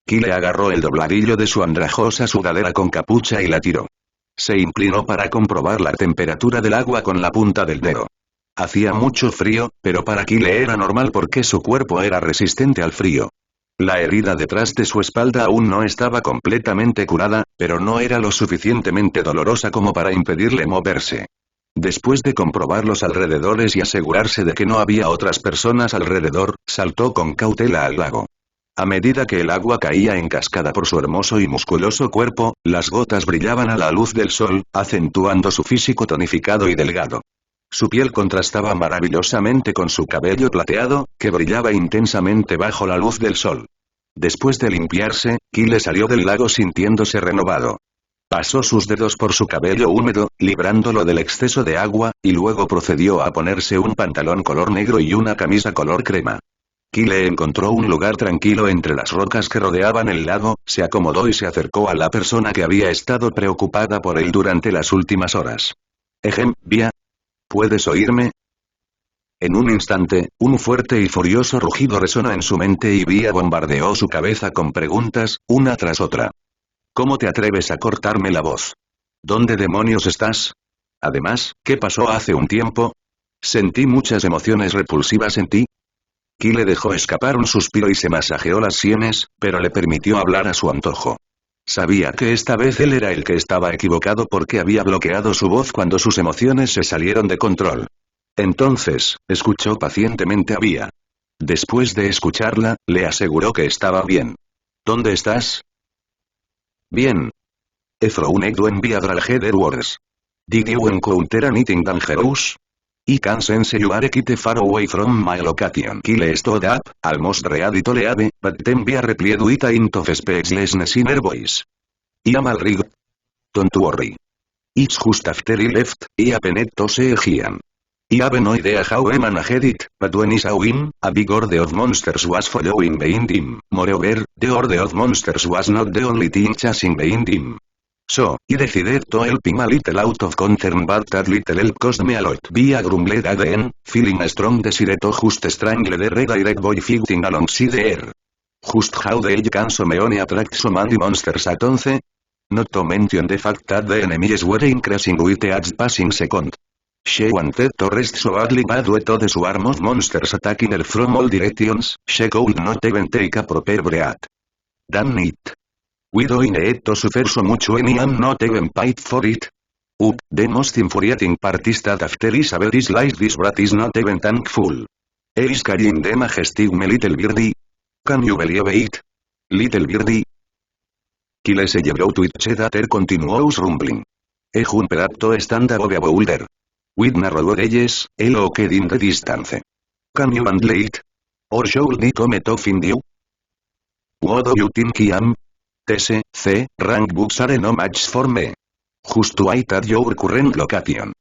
Kyle agarró el dobladillo de su andrajosa sudadera con capucha y la tiró. Se inclinó para comprobar la temperatura del agua con la punta del dedo. Hacía mucho frío, pero para Kyle era normal porque su cuerpo era resistente al frío. La herida detrás de su espalda aún no estaba completamente curada, pero no era lo suficientemente dolorosa como para impedirle moverse. Después de comprobar los alrededores y asegurarse de que no había otras personas alrededor, saltó con cautela al lago. A medida que el agua caía en cascada por su hermoso y musculoso cuerpo, las gotas brillaban a la luz del sol, acentuando su físico tonificado y delgado. Su piel contrastaba maravillosamente con su cabello plateado, que brillaba intensamente bajo la luz del sol. Después de limpiarse, Kyle salió del lago sintiéndose renovado. Pasó sus dedos por su cabello húmedo, librándolo del exceso de agua, y luego procedió a ponerse un pantalón color negro y una camisa color crema. Kyle encontró un lugar tranquilo entre las rocas que rodeaban el lago, se acomodó y se acercó a la persona que había estado preocupada por él durante las últimas horas. Via. ¿Puedes oírme? En un instante, un fuerte y furioso rugido resonó en su mente y Via bombardeó su cabeza con preguntas, una tras otra. ¿Cómo te atreves a cortarme la voz? ¿Dónde demonios estás? Además, ¿qué pasó hace un tiempo? Sentí muchas emociones repulsivas en ti. Kyle dejó escapar un suspiro y se masajeó las sienes, pero le permitió hablar a su antojo. Sabía que esta vez él era el que estaba equivocado porque había bloqueado su voz cuando sus emociones se salieron de control. Entonces, escuchó pacientemente a Via. Después de escucharla, le aseguró que estaba bien. ¿Dónde estás? Bien. Thrown when Via Dralheader words. Did you encounter anything dangerous? I can sense you are quite far away from my location. Kyle stood up, almost ready to leave, but then Via replied with a hint of speechlessness in her voice. I am all right. Don't worry. It's just after I left, I happened to see Gian. I have no idea how I managed it, but when I saw him, a big horde of monsters was following behind him. Moreover, the horde of monsters was not the only thing chasing behind him. So, I decided to help him a little out of concern, but that little help cost me a lot. Via grumbled again, feeling a strong desire to just strangle the red-eyed boy fighting alongside her. Just how the age can so only attract so many monsters at once? Not to mention the fact that the enemies were increasing with each passing second. She wanted to rest so badly, but with the swarm of monsters attacking her from all directions, she could not even take a proper breath. Damn it. We don't need to suffer so much when I am not even paid for it. The most infuriating part is that after Isabel is like this brat is not even thankful. Is carrying the majestic me little birdie. Can you believe it? Little birdie. Kyle se llevó twitched at her continuous rumbling. Jumper up to stand above a boulder. With narrow edges, looked in the distance. Can you handle it? Or should I come to find you? What do you think I am? TC, rank books are no match for me. Just wait at your current location.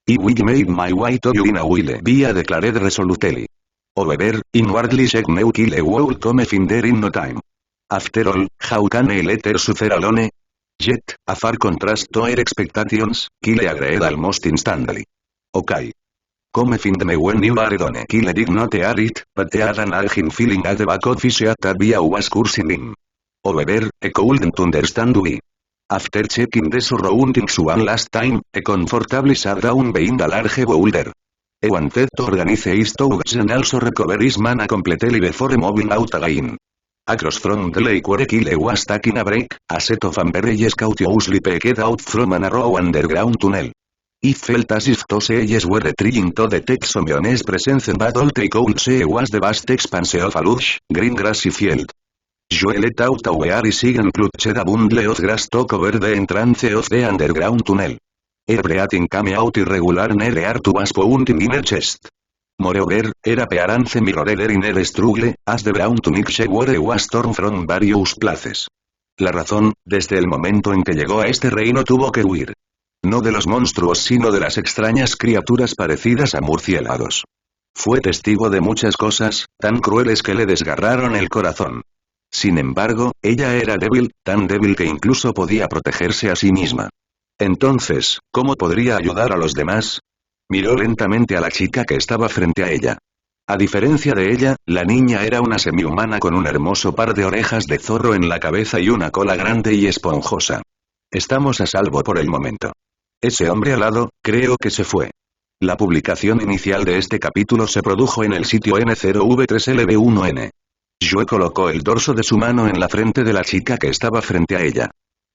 I will make my way to you in a while, Via declared resolutely. However, inwardly she knew Kyle would come find her in no time. After all, how can I let her suffer alone? Yet, a far contrast to her expectations, Kyle agreed almost instantly. Okay. Come find me when you are done. Kyle did not hear it, but he had an nagging feeling at the back of his head that Via was cursing him. However, he couldn't understand why. After checking the surroundings one last time, he comfortably sat down behind a large boulder. He wanted to organize his thoughts and also recover his mana completely before moving out again. Across from the lake where Kyle was taking a break, a set of umbrellas cautiously peeked out from a narrow underground tunnel. It felt as if those eyes were trying to detect someone's presence, but all they could see was the vast expanse of a lush, green grassy field. Joe let out a weary sigh and clutched a bundle of grass to cover the entrance of the underground tunnel. Her breathing came out irregular and her heart was pounding in her chest. Moreover, her appearance mirrored her inner struggle, as the brown tunic she wore was torn from various places. La razón, desde el momento en que llegó a este reino tuvo que huir. No de los monstruos sino de las extrañas criaturas parecidas a murciélagos. Fue testigo de muchas cosas, tan crueles que le desgarraron el corazón. Sin embargo, ella era débil, tan débil que incluso podía protegerse a sí misma. Entonces, ¿cómo podría ayudar a los demás? Miró lentamente a la chica que estaba frente a ella. A diferencia de ella, la niña era una semihumana con un hermoso par de orejas de zorro en la cabeza y una cola grande y esponjosa. Estamos a salvo por el momento. Ese hombre alado, creo que se fue. La publicación inicial de este capítulo se produjo en el sitio N0V3LB1N. Joe colocó el dorso de su mano en la frente de la chica que estaba frente a ella.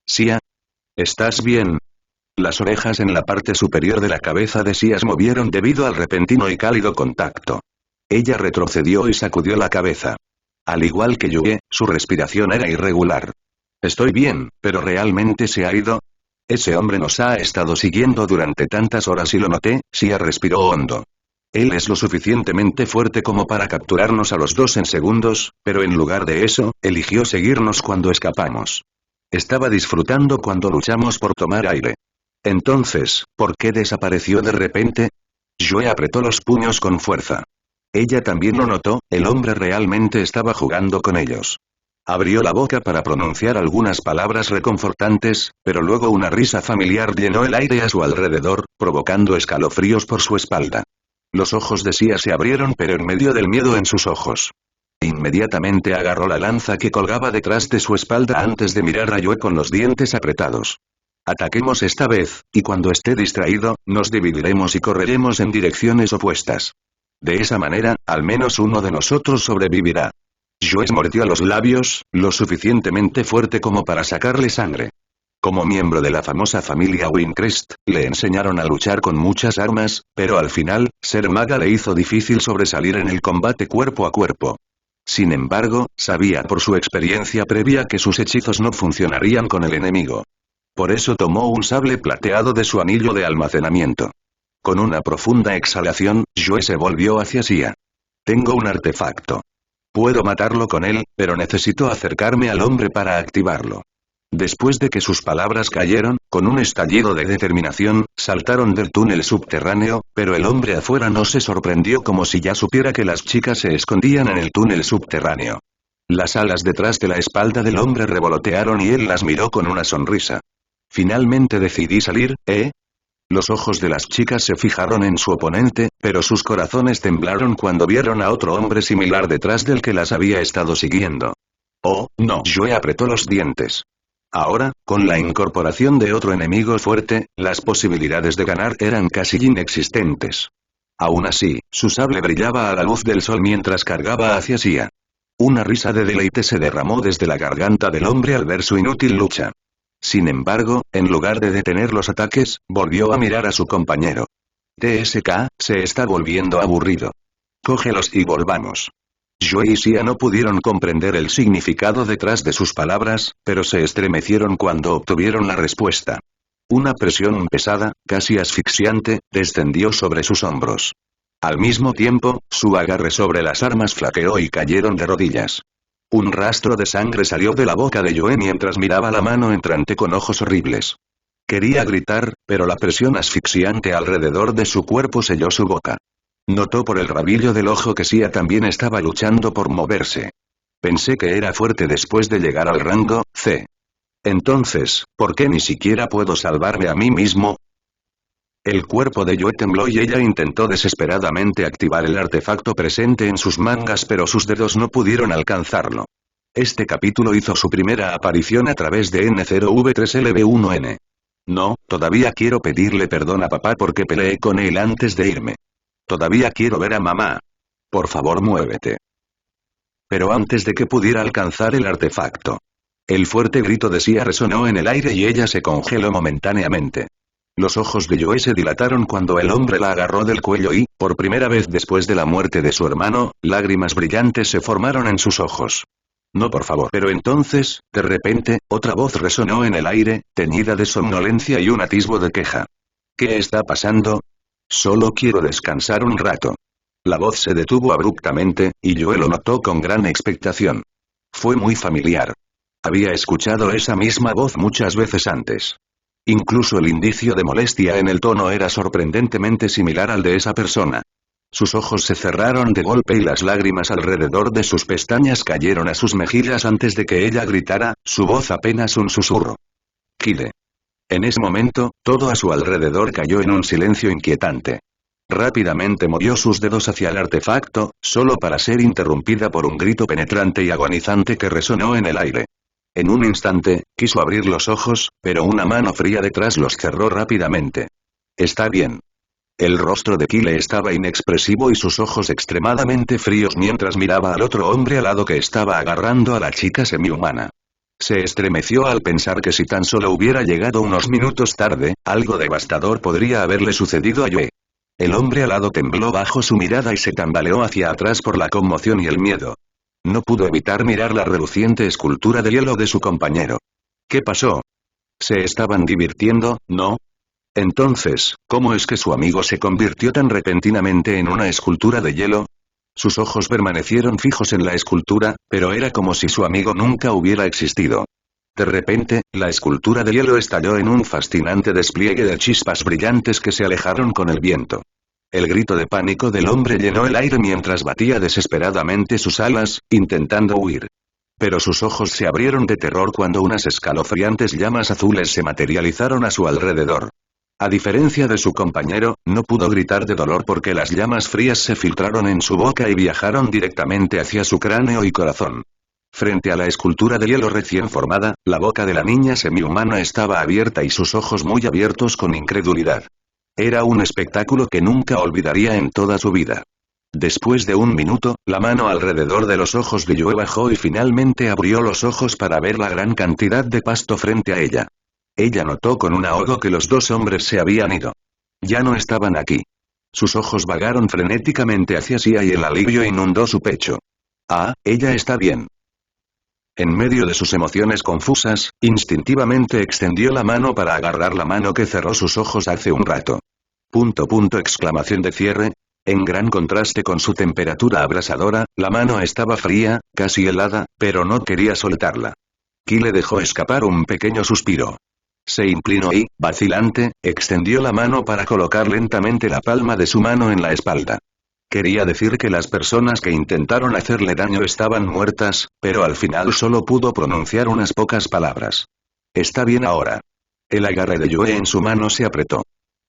Sia. ¿Estás bien? Las orejas en la parte superior de la cabeza de Sia se movieron debido al repentino y cálido contacto. Ella retrocedió y sacudió la cabeza. Al igual que Joe, su respiración era irregular. Estoy bien, pero ¿realmente se ha ido? Ese hombre nos ha estado siguiendo durante tantas horas y lo noté. Sia respiró hondo. Él es lo suficientemente fuerte como para capturarnos a los dos en segundos, pero en lugar de eso, eligió seguirnos cuando escapamos. Estaba disfrutando cuando luchamos por tomar aire. Entonces, ¿por qué desapareció de repente? Joe apretó los puños con fuerza. Ella también lo notó, el hombre realmente estaba jugando con ellos. Abrió la boca para pronunciar algunas palabras reconfortantes, pero luego una risa familiar llenó el aire a su alrededor, provocando escalofríos por su espalda. Los ojos de Sia se abrieron pero en medio del miedo en sus ojos. Inmediatamente agarró la lanza que colgaba detrás de su espalda antes de mirar a Joe con los dientes apretados. Ataquemos esta vez, y cuando esté distraído, nos dividiremos y correremos en direcciones opuestas. De esa manera, al menos uno de nosotros sobrevivirá. Joe mordió los labios, lo suficientemente fuerte como para sacarle sangre. Como miembro de la famosa familia Wincrest, le enseñaron a luchar con muchas armas, pero al final, ser maga le hizo difícil sobresalir en el combate cuerpo a cuerpo. Sin embargo, sabía por su experiencia previa que sus hechizos no funcionarían con el enemigo. Por eso tomó un sable plateado de su anillo de almacenamiento. Con una profunda exhalación, Joe se volvió hacia Sia. Tengo un artefacto. Puedo matarlo con él, pero necesito acercarme al hombre para activarlo. Después de que sus palabras cayeron, con un estallido de determinación, saltaron del túnel subterráneo, pero el hombre afuera no se sorprendió como si ya supiera que las chicas se escondían en el túnel subterráneo. Las alas detrás de la espalda del hombre revolotearon y él las miró con una sonrisa. Finalmente decidí salir, ¿eh? Los ojos de las chicas se fijaron en su oponente, pero sus corazones temblaron cuando vieron a otro hombre similar detrás del que las había estado siguiendo. Oh, no. Joe apretó los dientes. Ahora, con la incorporación de otro enemigo fuerte, las posibilidades de ganar eran casi inexistentes. Aún así, su sable brillaba a la luz del sol mientras cargaba hacia Sia. Una risa de deleite se derramó desde la garganta del hombre al ver su inútil lucha. Sin embargo, en lugar de detener los ataques, volvió a mirar a su compañero. TSK, se está volviendo aburrido. Cógelos y volvamos. Joe y Sia no pudieron comprender el significado detrás de sus palabras, pero se estremecieron cuando obtuvieron la respuesta. Una presión pesada, casi asfixiante, descendió sobre sus hombros. Al mismo tiempo, su agarre sobre las armas flaqueó y cayeron de rodillas. Un rastro de sangre salió de la boca de Joe mientras miraba la mano entrante con ojos horribles. Quería gritar, pero la presión asfixiante alrededor de su cuerpo selló su boca. Notó por el rabillo del ojo que Sia también estaba luchando por moverse. Pensé que era fuerte después de llegar al rango C. Entonces, ¿por qué ni siquiera puedo salvarme a mí mismo? El cuerpo de Joe tembló y ella intentó desesperadamente activar el artefacto presente en sus mangas pero sus dedos no pudieron alcanzarlo. Este capítulo hizo su primera aparición a través de N0V3LB1N. No, todavía quiero pedirle perdón a papá porque peleé con él antes de irme. Todavía quiero ver a mamá. Por favor muévete. pero antes de que pudiera alcanzar el artefacto. El fuerte grito de Sia resonó en el aire y ella se congeló momentáneamente. Los ojos de Yoe se dilataron cuando el hombre la agarró del cuello y, por primera vez después de la muerte de su hermano, lágrimas brillantes se formaron en sus ojos. No, por favor. Pero entonces, de repente, otra voz resonó en el aire, teñida de somnolencia y un atisbo de queja. ¿Qué está pasando? Solo quiero descansar un rato. La voz se detuvo abruptamente, y Yoe lo notó con gran expectación. Fue muy familiar. Había escuchado esa misma voz muchas veces antes. Incluso el indicio de molestia en el tono era sorprendentemente similar al de esa persona. Sus ojos se cerraron de golpe y las lágrimas alrededor de sus pestañas cayeron a sus mejillas antes de que ella gritara, su voz apenas un susurro. Kyle. En ese momento, todo a su alrededor cayó en un silencio inquietante. Rápidamente movió sus dedos hacia el artefacto, solo para ser interrumpida por un grito penetrante y agonizante que resonó en el aire. En un instante, quiso abrir los ojos, pero una mano fría detrás los cerró rápidamente. Está bien. El rostro de Kyle estaba inexpresivo y sus ojos extremadamente fríos mientras miraba al otro hombre al lado que estaba agarrando a la chica semihumana. Se estremeció al pensar que si tan solo hubiera llegado unos minutos tarde, algo devastador podría haberle sucedido a Yoe. El hombre al lado tembló bajo su mirada y se tambaleó hacia atrás por la conmoción y el miedo. No pudo evitar mirar la reluciente escultura de hielo de su compañero. ¿Qué pasó? ¿Se estaban divirtiendo, no? Entonces, ¿cómo es que su amigo se convirtió tan repentinamente en una escultura de hielo? Sus ojos permanecieron fijos en la escultura, pero era como si su amigo nunca hubiera existido. De repente, la escultura de hielo estalló en un fascinante despliegue de chispas brillantes que se alejaron con el viento. El grito de pánico del hombre llenó el aire mientras batía desesperadamente sus alas, intentando huir. Pero sus ojos se abrieron de terror cuando unas escalofriantes llamas azules se materializaron a su alrededor. A diferencia de su compañero, no pudo gritar de dolor porque las llamas frías se filtraron en su boca y viajaron directamente hacia su cráneo y corazón. Frente a la escultura de hielo recién formada, la boca de la niña semihumana estaba abierta y sus ojos muy abiertos con incredulidad. Era un espectáculo que nunca olvidaría en toda su vida. Después de un minuto, la mano alrededor de los ojos de Yoe bajó y finalmente abrió los ojos para ver la gran cantidad de pasto frente a ella. Ella notó con un ahogo que los dos hombres se habían ido. Ya no estaban aquí. Sus ojos vagaron frenéticamente hacia sí y el alivio inundó su pecho. Ah, ella está bien. En medio de sus emociones confusas, instintivamente extendió la mano para agarrar la mano que cerró sus ojos hace un rato. Exclamación de cierre. En gran contraste con su temperatura abrasadora, la mano estaba fría, casi helada, pero no quería soltarla. Kyle dejó escapar un pequeño suspiro. Se inclinó y, vacilante, extendió la mano para colocar lentamente la palma de su mano en la espalda. Quería decir que las personas que intentaron hacerle daño estaban muertas, pero al final solo pudo pronunciar unas pocas palabras. Está bien ahora. El agarre de Yoe en su mano se apretó.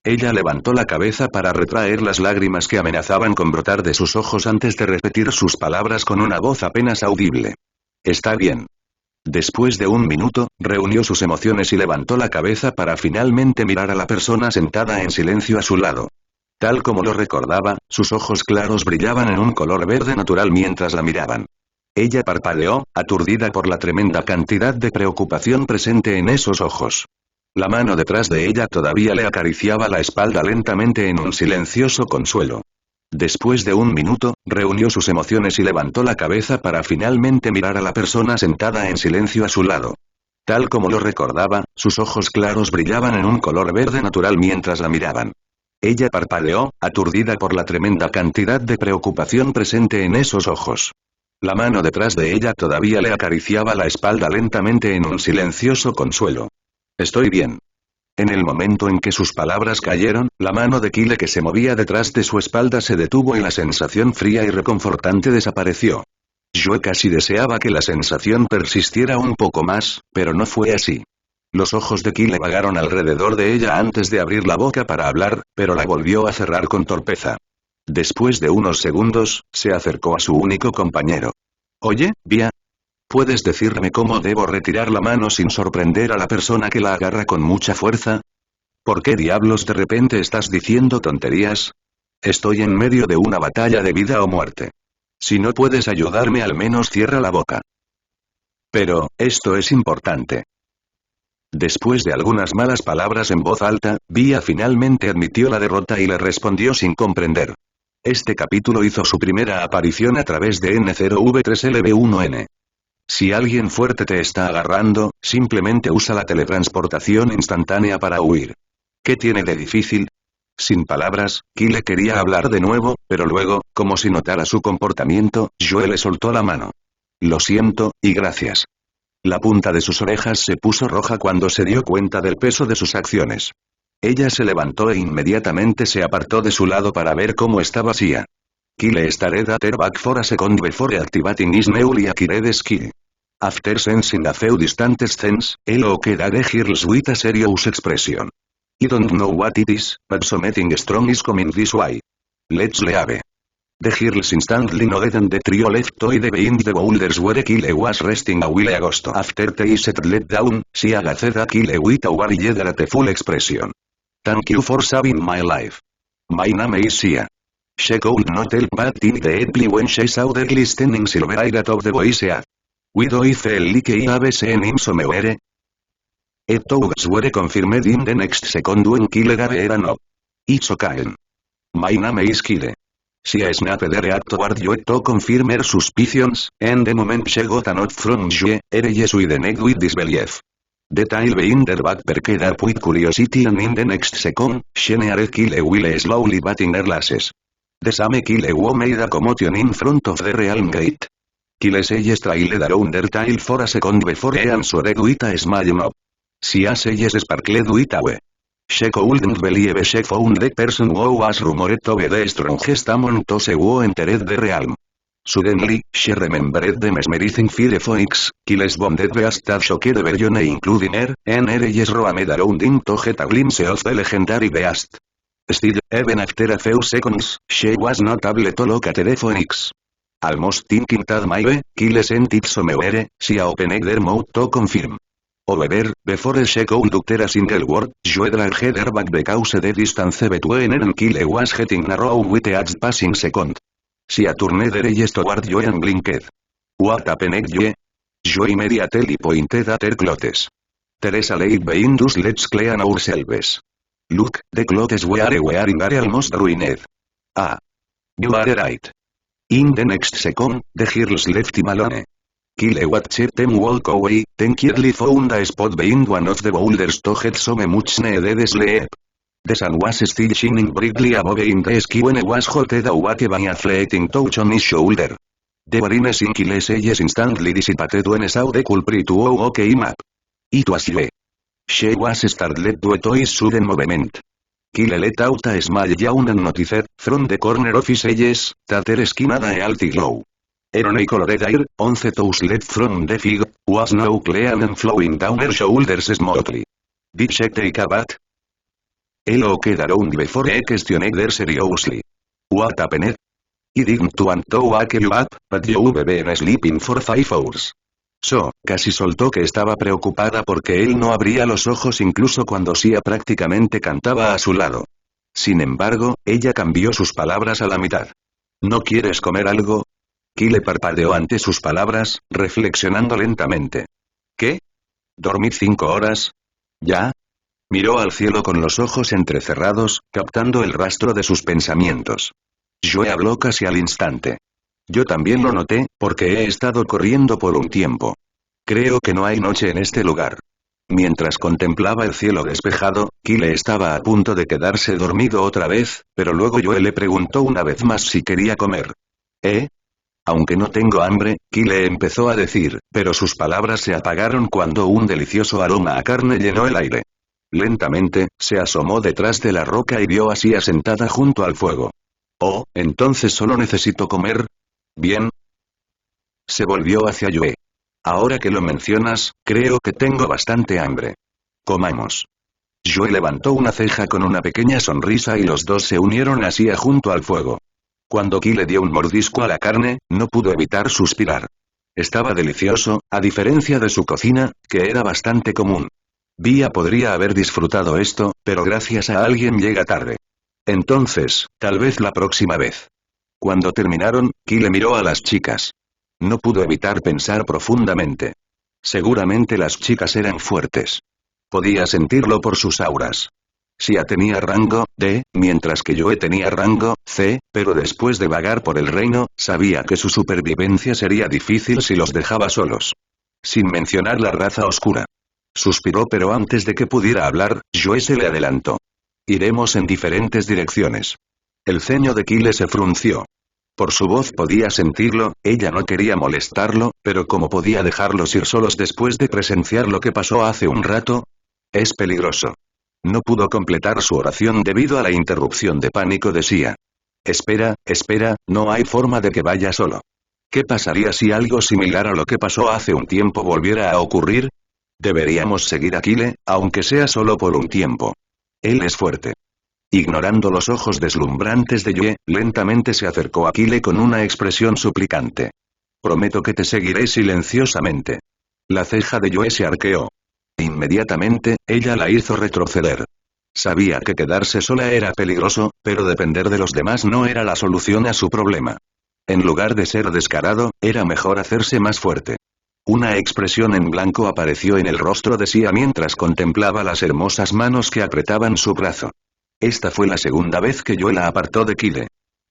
Ella levantó la cabeza para retraer las lágrimas que amenazaban con brotar de sus ojos antes de repetir sus palabras con una voz apenas audible. Está bien. Después de un minuto, reunió sus emociones y levantó la cabeza para finalmente mirar a la persona sentada en silencio a su lado. Tal como lo recordaba, sus ojos claros brillaban en un color verde natural mientras la miraban. Ella parpadeó, aturdida por la tremenda cantidad de preocupación presente en esos ojos. La mano detrás de ella todavía le acariciaba la espalda lentamente en un silencioso consuelo. Después de un minuto, reunió sus emociones y levantó la cabeza para finalmente mirar a la persona sentada en silencio a su lado. Tal como lo recordaba, sus ojos claros brillaban en un color verde natural mientras la miraban. Ella parpadeó, aturdida por la tremenda cantidad de preocupación presente en esos ojos. La mano detrás de ella todavía le acariciaba la espalda lentamente en un silencioso consuelo. Estoy bien. En el momento en que sus palabras cayeron, la mano de Kyle que se movía detrás de su espalda se detuvo y la sensación fría y reconfortante desapareció. Yo casi deseaba que la sensación persistiera un poco más, pero no fue así. Los ojos de Kyle vagaron alrededor de ella antes de abrir la boca para hablar, pero la volvió a cerrar con torpeza. Después de unos segundos, se acercó a su único compañero. Oye, Bia. ¿Puedes decirme cómo debo retirar la mano sin sorprender a la persona que la agarra con mucha fuerza? ¿Por qué diablos de repente estás diciendo tonterías? Estoy en medio de una batalla de vida o muerte. Si no puedes ayudarme, al menos cierra la boca. Pero, esto es importante. Después de algunas malas palabras en voz alta, Bia finalmente admitió la derrota y le respondió sin comprender. Este capítulo hizo su primera aparición a través de N0V3LB1N. Si alguien fuerte te está agarrando, simplemente usa la teletransportación instantánea para huir. ¿Qué tiene de difícil? Sin palabras, Kyle quería hablar de nuevo, pero luego, como si notara su comportamiento, Joe le soltó la mano. Lo siento, y gracias. La punta de sus orejas se puso roja cuando se dio cuenta del peso de sus acciones. Ella se levantó e inmediatamente se apartó de su lado para ver cómo estaba Sia. Kyle started at her back for a second before activating his newly acquired skill. After sensing a few distant scents, looked at the girls with a serious expression. I don't know what it is, but something strong is coming this way. Let's leave. The girls instantly nodded and the trio left behind the boulders where Kyle was resting a while ago. After they set let down, Sia gazed at Kyle with a worried grateful expression. Thank you for saving my life. My name is Sia. She could not help but think deeply when she saw the glistening silver eye of the boy Sia. We do feel like I have seen him somewhere. It were confirmed in the next second when Kyle gave her a nod. It's okay. My name is Kyle. She snapped her head toward Joe to confirm her suspicions, and the moment she got a nod from Joe, her eyes widened with disbelief. The tail behind her back perked up with curiosity and in the next second, she neared Kyle while slowly batting her lashes. The same Kyle made a commotion in front of the realm gate. Kyle's eyes trailed around her tail for a second before he answered with a smile no. Sia's eyes sparkled with awe. She couldn't believe she found the person who was rumored to be the strongest among those who entered the realm. Suddenly, she remembered the mesmerizing Firefox, Kyle's bonded beast that shocked everyone including her, and her eyes roamed around him to get a glimpse of the legendary beast. Still, even after a few seconds, she was not able to look at the phoenix. Almost thinking that maybe, Kyle sent it somewhere, she opened her mouth to confirm. However, before she could utter a single word, Joe dragged her back because the distance between her and Kyle was getting narrow with each passing second. She turned her eyes toward Joe and blinked. What happened, Joe? Joe immediately pointed at her clothes. Teresa laid behind us, let's clean ourselves. Look, the clothes we are wearing are almost ruined. Ah. You are right. In the next second, the girls left him alone. Kyle watched them walk away, then quietly found a spot behind one of the boulders to get some much needed sleep. The sun was still shining brightly above in the sky when it was halted awake by a fleeting touch on his shoulder. The worriness in Kyle's eyes instantly dissipated when he saw the culprit who came up. It was Joe. She was startled due to his sudden movement. Kyle let out a smile yawn and noticed, from the corner of his eyes, that her skin had a healthy glow. Her honey-colored hair, on the toes left from the fig, was now clean and flowing down her shoulders smoothly. Did she take a bath? He looked around before he questioned her seriously. What happened? I didn't want to wake you up, but you've been sleeping for 5 hours. So, casi soltó que estaba preocupada porque él no abría los ojos incluso cuando Sia prácticamente cantaba a su lado. Sin embargo, ella cambió sus palabras a la mitad. ¿No quieres comer algo? Kyle parpadeó ante sus palabras, reflexionando lentamente. ¿Qué? ¿Dormir 5 horas? ¿Ya? Miró al cielo con los ojos entrecerrados, captando el rastro de sus pensamientos. Joe habló casi al instante. Yo también lo noté, porque he estado corriendo por un tiempo. Creo que no hay noche en este lugar. Mientras contemplaba el cielo despejado, Kyle estaba a punto de quedarse dormido otra vez, pero luego Joe le preguntó una vez más si quería comer. ¿Eh? Aunque no tengo hambre, Kyle empezó a decir, pero sus palabras se apagaron cuando un delicioso aroma a carne llenó el aire. Lentamente, se asomó detrás de la roca y vio a Sia sentada junto al fuego. Oh, entonces solo necesito comer. Bien. Se volvió hacia Joe. Ahora que lo mencionas, creo que tengo bastante hambre. Comamos. Joe levantó una ceja con una pequeña sonrisa y los dos se unieron a Sia junto al fuego. Cuando Kyle dio un mordisco a la carne, no pudo evitar suspirar. Estaba delicioso, a diferencia de su cocina, que era bastante común. Bia podría haber disfrutado esto, pero gracias a alguien llega tarde. Entonces, tal vez la próxima vez. Cuando terminaron, Kyle miró a las chicas. No pudo evitar pensar profundamente. Seguramente las chicas eran fuertes. Podía sentirlo por sus auras. Xia tenía rango D, mientras que Yoe tenía rango C, pero después de vagar por el reino, sabía que su supervivencia sería difícil si los dejaba solos. Sin mencionar la raza oscura. Suspiró, pero antes de que pudiera hablar, Yoe se le adelantó. Iremos en diferentes direcciones. El ceño de Kyle se frunció. Por su voz podía sentirlo, ella no quería molestarlo, pero ¿cómo podía dejarlos ir solos después de presenciar lo que pasó hace un rato? Es peligroso. No pudo completar su oración debido a la interrupción de pánico de Xia. Espera, no hay forma de que vaya solo. ¿Qué pasaría si algo similar a lo que pasó hace un tiempo volviera a ocurrir? Deberíamos seguir a Kyle, aunque sea solo por un tiempo. Él es fuerte. Ignorando los ojos deslumbrantes de Yue, lentamente se acercó a Kyle con una expresión suplicante. Prometo que te seguiré silenciosamente. La ceja de Yue se arqueó. Inmediatamente, ella la hizo retroceder. Sabía que quedarse sola era peligroso, pero depender de los demás no era la solución a su problema. En lugar de ser descarado, era mejor hacerse más fuerte. Una expresión en blanco apareció en el rostro de Xia mientras contemplaba las hermosas manos que apretaban su brazo. Esta fue la segunda vez que Yue la apartó de Kyle.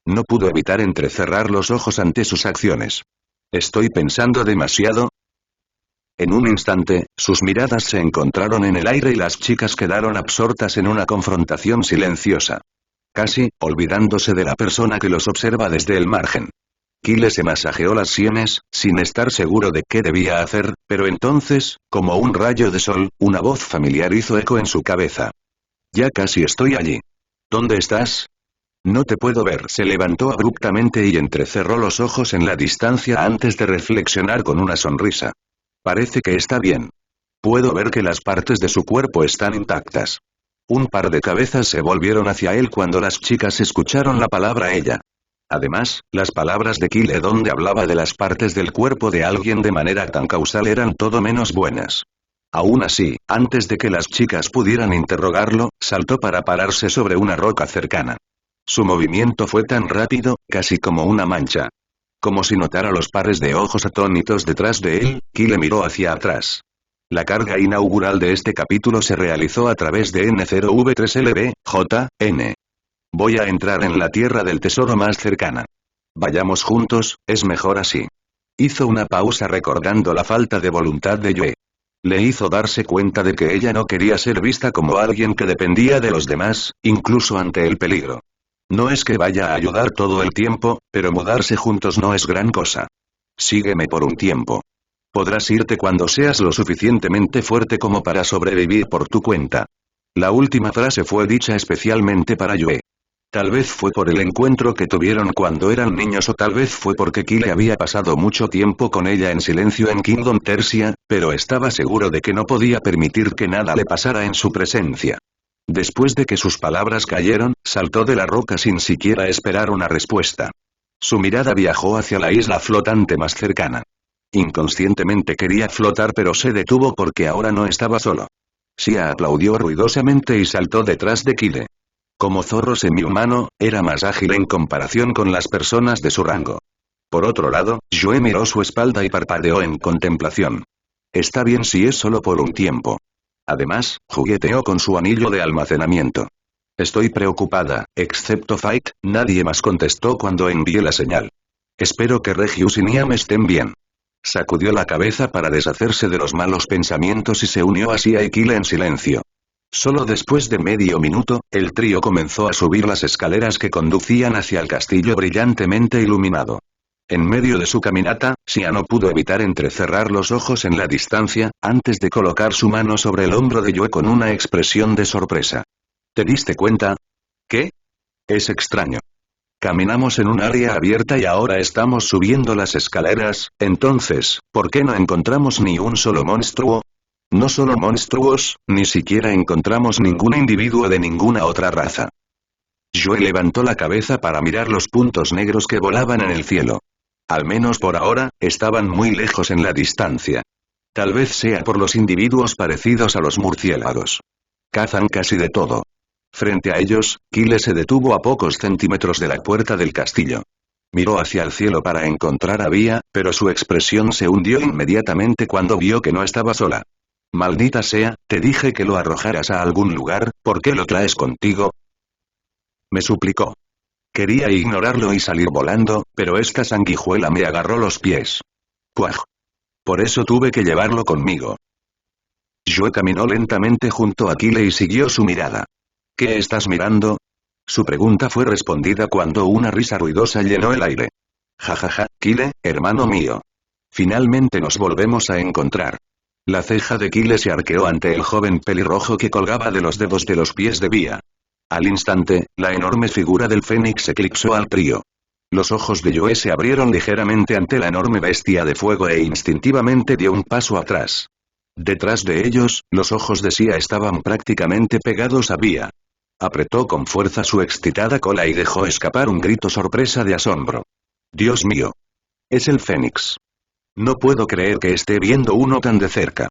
No pudo evitar entrecerrar los ojos ante sus acciones. ¿Estoy pensando demasiado? En un instante, sus miradas se encontraron en el aire y las chicas quedaron absortas en una confrontación silenciosa. Casi, olvidándose de la persona que los observa desde el margen. Kyle se masajeó las sienes, sin estar seguro de qué debía hacer, pero entonces, como un rayo de sol, una voz familiar hizo eco en su cabeza. Ya casi estoy allí. ¿Dónde estás? No te puedo ver. Se levantó abruptamente y entrecerró los ojos en la distancia antes de reflexionar con una sonrisa. Parece que está bien. Puedo ver que las partes de su cuerpo están intactas. Un par de cabezas se volvieron hacia él cuando las chicas escucharon la palabra ella. Además, las palabras de Kyle donde hablaba de las partes del cuerpo de alguien de manera tan causal eran todo menos buenas. Aún así, antes de que las chicas pudieran interrogarlo, saltó para pararse sobre una roca cercana. Su movimiento fue tan rápido, casi como una mancha. Como si notara los pares de ojos atónitos detrás de él, Kyle miró hacia atrás. La carga inaugural de este capítulo se realizó a través de N0V3LB, JN. Voy a entrar en la tierra del tesoro más cercana. Vayamos juntos, es mejor así. Hizo una pausa recordando la falta de voluntad de Yue. Le hizo darse cuenta de que ella no quería ser vista como alguien que dependía de los demás, incluso ante el peligro. No es que vaya a ayudar todo el tiempo, pero mudarse juntos no es gran cosa. Sígueme por un tiempo. Podrás irte cuando seas lo suficientemente fuerte como para sobrevivir por tu cuenta. La última frase fue dicha especialmente para Yue. Tal vez fue por el encuentro que tuvieron cuando eran niños o tal vez fue porque Kyle había pasado mucho tiempo con ella en silencio en Kingdom Tercia, pero estaba seguro de que no podía permitir que nada le pasara en su presencia. Después de que sus palabras cayeron, saltó de la roca sin siquiera esperar una respuesta. Su mirada viajó hacia la isla flotante más cercana. Inconscientemente quería flotar pero se detuvo porque ahora no estaba solo. Xia aplaudió ruidosamente y saltó detrás de Kyle. Como zorro semihumano, era más ágil en comparación con las personas de su rango. Por otro lado, Yue miró su espalda y parpadeó en contemplación. Está bien si es solo por un tiempo. Además, jugueteó con su anillo de almacenamiento. Estoy preocupada, excepto Fight, nadie más contestó cuando envié la señal. Espero que Regius y Niam estén bien. Sacudió la cabeza para deshacerse de los malos pensamientos y se unió a Xia y Kyle en silencio. Solo después de medio minuto, el trío comenzó a subir las escaleras que conducían hacia el castillo brillantemente iluminado. En medio de su caminata, Xia no pudo evitar entrecerrar los ojos en la distancia, antes de colocar su mano sobre el hombro de Yue con una expresión de sorpresa. ¿Te diste cuenta? ¿Qué? Es extraño. Caminamos en un área abierta y ahora estamos subiendo las escaleras, entonces, ¿por qué no encontramos ni un solo monstruo? No solo monstruos, ni siquiera encontramos ningún individuo de ninguna otra raza. Yue levantó la cabeza para mirar los puntos negros que volaban en el cielo. Al menos por ahora, estaban muy lejos en la distancia. Tal vez sea por los individuos parecidos a los murciélagos. Cazan casi de todo. Frente a ellos, Kyle se detuvo a pocos centímetros de la puerta del castillo. Miró hacia el cielo para encontrar a Vía, pero su expresión se hundió inmediatamente cuando vio que no estaba sola. Maldita sea, te dije que lo arrojaras a algún lugar, ¿por qué lo traes contigo? Me suplicó. Quería ignorarlo y salir volando, pero esta sanguijuela me agarró los pies. ¡Puaj! Por eso tuve que llevarlo conmigo. Joe caminó lentamente junto a Kyle y siguió su mirada. ¿Qué estás mirando? Su pregunta fue respondida cuando una risa ruidosa llenó el aire. Jajaja, Kyle, hermano mío. Finalmente nos volvemos a encontrar. La ceja de Kyle se arqueó ante el joven pelirrojo que colgaba de los dedos de los pies de Vía. Al instante, la enorme figura del Fénix eclipsó al trío. Los ojos de Joe se abrieron ligeramente ante la enorme bestia de fuego e instintivamente dio un paso atrás. Detrás de ellos, los ojos de Sia estaban prácticamente pegados a Vía. Apretó con fuerza su excitada cola y dejó escapar un grito sorpresa de asombro. Dios mío. Es el Fénix. No puedo creer que esté viendo uno tan de cerca.